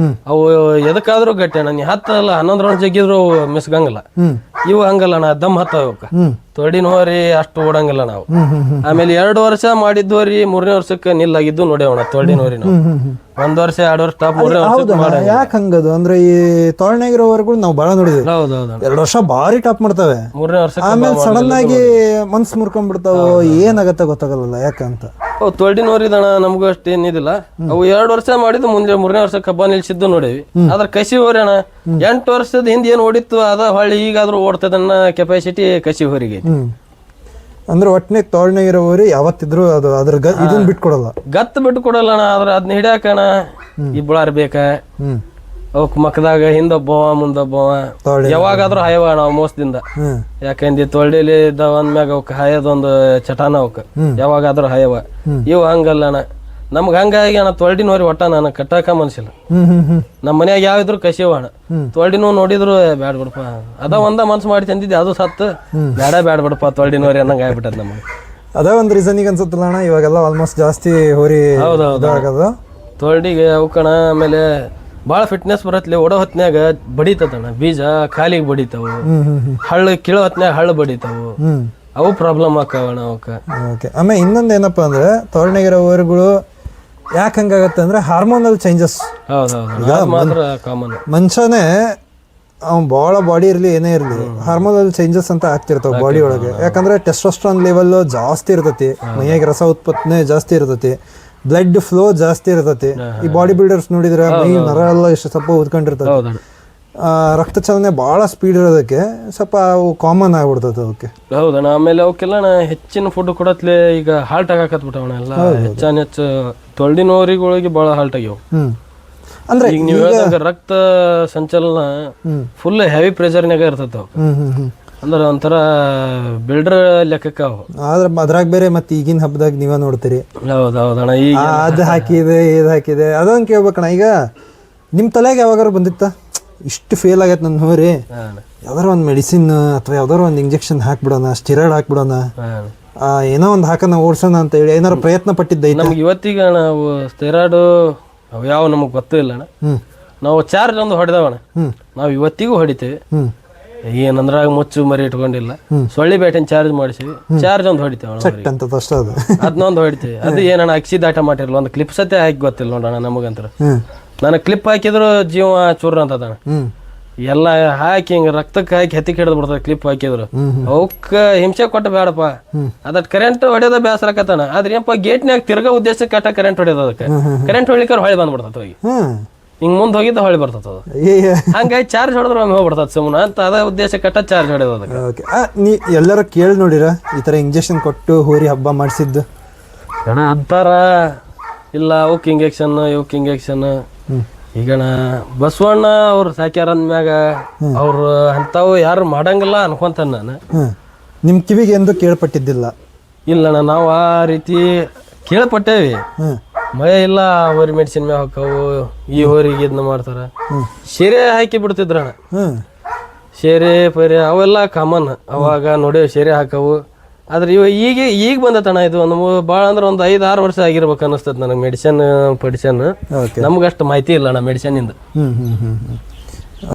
ಅವು ಎದಕ್ಕಾದ್ರೂ ಗಟ್ಟಿ ಅಣ್ಣ. ನೀ 10 ಅಲ್ಲ 11 ರೌಂಡ್ ಜಗ್ಗಿದ್ರು ಮಿಸ್ಗಂಗಿಲ್ಲ. ಇವು ಹಂಗಲ್ಲ ಅಣ್ಣ, ದಮ್ ಹತ್ತಾವ. ತೊಡಿನ ಹೋರಿ ಅಷ್ಟು ಓಡಂಗಿಲ್ಲ ನಾವು. ಆಮೇಲೆ 2 ವರ್ಷ ಮಾಡಿದ್ದೋರಿ 3ನೇ ವರ್ಷಕ್ಕೆ ನಿಲ್ಲಾಗಿದ್ದು ನೋಡ್ಯಾವಣ ತೊಡಿನ ಹೋರಿ. ನಾವು 1 ವರ್ಷ 2 ವರ್ಷ ಟಾಪ್ 3ನೇ ವರ್ಷ. ಯಾಕೆ ಹಂಗದು ಅಂದ್ರೆ ಈ ತೊಳ್ನಾಗಿರೋವರೆಗೂ ನಾವು ಭಾಳ ನೋಡಿದ್ವಿ. 2 ವರ್ಷ ಭಾರಿ ಟಾಪ್ ಮಾಡ್ತವೆ, 3ನೇ ವರ್ಷ ಆಮೇಲೆ ಸಡನ್ ಆಗಿ ಮನ್ಸ್ ಮುರ್ಕೊಂಡ್ಬಿಡ್ತಾವ. ಏನಾಗತ್ತೆ ಗೊತ್ತಾಗಲ್ಲ ಯಾಕಂತ. ಅವು ತೊಳ್ಡಿನೋರಿದಣ ನಮಗೂ ಅಷ್ಟು ಏನಿದಿಲ್ಲ. ಅವು 2 ವರ್ಷ ಮಾಡಿದ್ದು ಮುಂದೆ 3ನೇ ವರ್ಷ ಕಬ್ಬ ನಿಲ್ಸಿದ್ದು ನೋಡೇವಿ. ಆದ್ರೆ ಕಸಿ ಹೋರಿ ಅಣ್ಣ 8 ವರ್ಷದ ಹಿಂದೆ ಏನು ಓಡಿತ್ತು ಅದ ಹೊಳ್ಳಿ ಈಗಾದ್ರೂ ಓಡ್ತದನ್ನ ಕೆಪಾಸಿಟಿ ಕಸಿ ಹೋರಿಗೆ. ಅಂದ್ರೆ ಒಟ್ಟನೆ ತೋಳ್ನಾಗಿರೋ ಹೋರಿ ಯಾವತ್ತಿದ್ರು ಅದು ಅದ್ರ ಇದನ್ನ ಬಿಟ್ಕೊಡಲ್ಲ, ಗತ್ತು ಬಿಟ್ಟು ಕೊಡಲ್ಲ ಅಣ್ಣ. ಆದ್ರೆ ಅದನ್ನ ಹಿಡಿಯಾಕಣ ಇಬ್ಬಳಾರ್ ಬೇಕ. ಅವಕ್ ಮಕ್ಕದಾಗ ಹಿಂದೊಬ್ಬವ ಮುಂದೊಬ್ಬವ ಯಾವಾಗಾದ್ರೂ ಹಾಯವ ನಾವು ಮೋಸದಿಂದ. ಯಾಕಂದ್ರೆ ತೊಳ್ಳಿಲಿ ಇದ್ದ ಒಂದ್ಮ್ಯಾಗ ಅವಕ್ ಹಾಯೋದೊಂದು ಚಟಾನ ಅವಕ್ ಯಾವಾಗಾದ್ರೂ ಹಾಯವ. ಇವು ಹಂಗಲ್ಲ ಅಣ್ಣ, ನಮ್ಗೆ ಹಂಗಾಗಿ ಅಣ್ಣ ತೊಳ್ಡಿನೋರಿ ಒಟ್ಟ ನಾನು ಕಟ್ಟಾಕ ಮನ್ಸಿಲ್ಲ. ನಮ್ಮ ಮನ್ಯಾಗ ಯಾವಿದ್ರು ಕಸಿವ ಅಣ್ಣ. ತೊಳ್ಡಿನೂ ನೋಡಿದ್ರು ಬ್ಯಾಡ್ ಬಿಡಪ್ಪ, ಅದ ಒಂದ ಮನ್ಸು ಮಾಡಿ ತಂದಿದ್ದೆ ಅದು ಸತ್ತು ಬ್ಯಾಡ ಬಿಡಪ್ಪ ತೊಳ್ಡಿನೋರಿ ಅನ್ನಂಗ ಆಗ್ಬಿಟ್ಟದ ನಮಗೆ. ಅದ ಒಂದು ರೀಸನಿಗೆ ಅನ್ಸುತ್ತಲ್ಲ ಅಣ್ಣ, ಇವಾಗೆಲ್ಲ ಆಲ್ಮೋಸ್ಟ್ ಜಾಸ್ತಿ ಹೋರಿ ಹೌದೌದು ತೊಳ್ಡಿಗೆ ಅವಕಣ. ಆಮೇಲೆ ಭಾಳ ಫಿಟ್ನೆಸ್ ಬರತ್ಲಿ, ಓಡೋ ಹೊತ್ನ್ಯಾಗ ಬಡಿತದಣ್ಣ, ಬೀಜ ಕಾಲಿಗೆ ಬಡಿತಾವು, ಹಳ್ಳ ಕೀಳೋ ಹೊತ್ನ್ಯಾಗ ಹಳ್ಳ ಬಡಿತಾವು, ಅವು ಪ್ರಾಬ್ಲಮ್ ಆಕಾವಣ ಅವಕ್ಕ. ಓಕೆ. ಆಮೇಲೆ ಇನ್ನೊಂದು ಏನಪ್ಪ ಅಂದ್ರೆ ತೋಳ್ನಾಗಿರೋ ಹೋರಿಗಳು ಯಾಕೆ ಹಂಗಾಗತ್ತೆ ಅಂದ್ರೆ ಹಾರ್ಮೋನಲ್ ಚೇಂಜಸ್. ಮಾತ್ರ ಕಾಮನ್. ಮನುಷ್ಯನೇ ಅವ್ನು ಭಾಳ ಬಾಡಿ ಇರಲಿ ಏನೇ ಇರಲಿ ಹಾರ್ಮೋನಲ್ ಚೇಂಜಸ್ ಅಂತ ಆಗ್ತಿರ್ತಾವೆ ಬಾಡಿ ಒಳಗೆ. ಯಾಕಂದ್ರೆ ಟೆಸ್ಟೋಸ್ಟೆರಾನ್ ಲೆವೆಲ್ ಜಾಸ್ತಿ ಇರ್ತೈತಿ, ಮೈಯಾಗ ರಸ ಉತ್ಪತ್ತಿ ಜಾಸ್ತಿ ಇರ್ತೈತಿ, ಬ್ಲಡ್ ಫ್ಲೋ ಜಾಸ್ತಿ ಇರ್ತೈತಿ. ಈ ಬಾಡಿ ಬಿಲ್ಡರ್ಸ್ ನೋಡಿದ್ರೆ ಮೈ ನರ ಎಲ್ಲ ಎಷ್ಟು ಸ್ವಲ್ಪ ಉದ್ಕೊಂಡಿರ್ತದೆ, ರಕ್ತ ಚಲನೆ ಭಾಳ ಸ್ಪೀಡ್ ಇರೋದಕ್ಕೆ ಸ್ವಲ್ಪ ಅವು ಕಾಮನ್ ಆಗ್ಬಿಡ್ತದೆ ಅವಕ್ಕೆ. ಹೌದಣ್ಣ. ಆಮೇಲೆ ಅವಕ್ಕೆಲ್ಲ ಹೆಚ್ಚಿನ ಫುಡ್ ಕೊಡತ್ಲೆ ಈಗ ಹಾಲ್ಟ್ ಆಗಾಕತ್ಬಿಟ್ಟವಣ ಎಲ್ಲ. ಹೆಚ್ಚು ತೊಳ್ಡಿನೋರಿಗಳಿಗೆ ಭಾಳ ಹಾಲ್ಟ್ ಆಗ್ಯಾವ. ಅಂದ್ರೆ ಈಗ ನೀವು ಹೇಳಿದಾಗ ರಕ್ತ ಸಂಚಲನ ಫುಲ್ ಹೆವಿ ಪ್ರೆಷರ್ನಾಗ ಇರ್ತೈತೆ ಅವು. ಅಂದ್ರೆ ಒಂಥರ ಬಿಲ್ಡರ್ ಲೆಕ್ಕಕ್ಕೆ ಅವು. ಆದ್ರೆ ಅದ್ರಾಗ ಬೇರೆ ಮತ್ತೆ ಈಗಿನ ಹಬ್ಬದಾಗ ನೀವೇ ನೋಡ್ತೀರಿ. ಹೌದೌದಣ್ಣ. ಈಗ ಅದು ಹಾಕಿದೆ ಇದು ಹಾಕಿದೆ ಅದೊಂದು ಕೇಳ್ಬೇಕಣ್ಣ. ಈಗ ನಿಮ್ಮ ತಲೆಗೆ ಯಾವಾಗಾರು ಬಂದಿತ್ತ ಇಷ್ಟು ಫೇಲ್ ಆಗೈತೆ ನನ್ನ ಹೋರಿ, ಯಾವ್ದಾರು ಒಂದು ಮೆಡಿಸಿನ್ ಅಥವಾ ಯಾವ್ದಾರು ಒಂದು ಇಂಜೆಕ್ಷನ್ ಹಾಕ್ಬಿಡೋಣ, ಸ್ಟಿರಾಯ್ಡ್ ಹಾಕ್ಬಿಡೋಣ, ಏನೋ ಒಂದು ಹಾಕೋಣ ಓಡ್ಸೋಣ ಅಂತ ಹೇಳಿ ಏನಾರು ಪ್ರಯತ್ನ ಪಟ್ಟಿದ್ದ? ನಮ್ಗೆ ಇವತ್ತೀಗ ನಾವು ಸ್ಟೆರಾಯ್ಡು ಅವು ಯಾವ ನಮಗೆ ಗೊತ್ತೂ ಇಲ್ಲ ಅಣ್ಣ. ನಾವು ಚಾರ್ಜ್ ಒಂದು ಹೊಡೆದವಣ್ಣ, ನಾವು ಇವತ್ತಿಗೂ ಹೊಡಿತೇವೆ. ಏನಂದ್ರಾಗ ಮುಚ್ಚು ಮರಿ ಇಟ್ಕೊಂಡಿಲ್ಲ, ಸೊಳ್ಳಿ ಬ್ಯಾಟಿನ ಚಾರ್ಜ್ ಮಾಡಿಸಿವಿ, ಚಾರ್ಜ್ ಒಂದು ಹೊಡಿತೇವೆ ಅದನ್ನೊಂದು ಹೊಡಿತೇವೆ. ಅದು ಏನಣ್ಣ ಅಕ್ಷಿ ದಾಟ ಮಾಡಿರಲ್ಲ, ಒಂದು ಕ್ಲಿಪ್ ಸತೆ ಹಾಕಿ ಗೊತ್ತಿಲ್ಲ ನೋಡೋಣ ನಮಗಂತರ. ನನಗೆ ಕ್ಲಿಪ್ ಹಾಕಿದ್ರು ಜೀವ ಚೂರ್ ಅಂತದಣ್ಣ. ಎಲ್ಲ ಹಾಕಿ ಹಿಂಗ ರಕ್ತಕ್ಕೆ ಹಾಕಿ ಹೆತ್ತಿಗೆ ಹಿಡಿದು ಬಿಡ್ತದೆ ಕ್ಲಿಪ್ ಹಾಕಿದ್ರು. ಅವಕ್ಕ ಹಿಂಸೆ ಕೊಟ್ಟ ಬೇಡಪ್ಪ, ಅದಕ್ಕೆ ಕರೆಂಟ್ ಹೊಡೆಯೋದ ಬೇಸರಕತ್ತಣ. ಆದ್ರೆ ಏನಪ್ಪ ಗೇಟ್ನ್ಯಾಗ ತಿರ್ಗಾ ಉದ್ದೇಶಕ್ಕೆ ಕಟ್ಟ ಕರೆಂಟ್ ಹೊಡೆಯೋದು, ಅದಕ್ಕೆ ಕರೆಂಟ್ ಹೊಳಿಕಾರ ಹೊಳೆ ಬಂದ್ಬಿಡ್ತದ ಹೋಗಿ, ಹಿಂಗ್ ಮುಂದೆ ಹೋಗಿದ್ದ ಹೊಳಿ ಬರ್ತದ. ಹಂಗಾಗಿ ಚಾರ್ಜ್ ಹೊಡೆದ್ರೆ ಒಮ್ಮೆ ಹೋಗ್ಬಿಡ್ತದ ಸುಮ್ಮನೆ ಅಂತ ಅದ ಉದ್ದೇಶ ಕಟ್ಟ ಚಾರ್ಜ್ ಹೊಡೆಯೋದು ಅದಕ್ಕೆ. ನೀ ಎಲ್ಲರೂ ಕೇಳಿ ನೋಡಿರ ಈ ತರ ಇಂಜೆಕ್ಷನ್ ಕೊಟ್ಟು ಹೋರಿ ಹಬ್ಬ ಮಾಡಿಸಿದ್ದು ಅಣ್ಣ? ಅಂತಾರ ಇಲ್ಲ ಅವಕ್ಕೆ ಇಂಜೆಕ್ಷನ್ ಇವಕ್ಕೆ ಇಂಜೆಕ್ಷನ್. ಈಗಣ ಬಸವಣ್ಣ ಅವ್ರು ಸಾಕ್ಯಾರ ಅಂದ್ಮ್ಯಾಗ ಅವ್ರು ಅಂತಾವು ಯಾರು ಮಾಡಂಗಿಲ್ಲ ಅನ್ಕೊಂತಾನ ನಾನು. ನಿಮ್ ಕಿವಿಗೆ ಎಂದು ಕೇಳ್ಪಟ್ಟಿದ್ದಿಲ್ಲ? ಇಲ್ಲಣ್ಣ, ನಾವು ಆ ರೀತಿ ಕೇಳ್ಪಟ್ಟೇವಿ. ಮಳೆ ಇಲ್ಲ ಹೋರಿ ಮೆಡಿಸಿನ್ ಮ್ಯಾಗ ಹಾಕವು, ಈ ಹೋರಿಗೆ ಇದನ್ನ ಮಾಡ್ತಾರ. ಶೇರೆ ಹಾಕಿ ಬಿಡ್ತಿದ್ರಣ್ಣ, ಶೇರೆ ಪೈರೆ ಅವೆಲ್ಲ ಕಾಮನ್ ಅವಾಗ ನೋಡೇವಿ, ಶೇರೆ ಹಾಕವು. ಆದ್ರೆ ಈಗ ಬಂದತಣ್ಣ ಇದು ಒಂದು ಭಾಳ ಅಂದ್ರೆ ಒಂದು 5-6 ವರ್ಷ ಆಗಿರ್ಬೇಕು ಅನಿಸ್ತದ ನನಗೆ ಮೆಡಿಸಿನ್ ಪಡಿಷನ್. ನಮ್ಗಷ್ಟು ಮಾಹಿತಿ ಇಲ್ಲ ಅಣ್ಣ ಮೆಡಿಸಿನ್ ಇಂದ.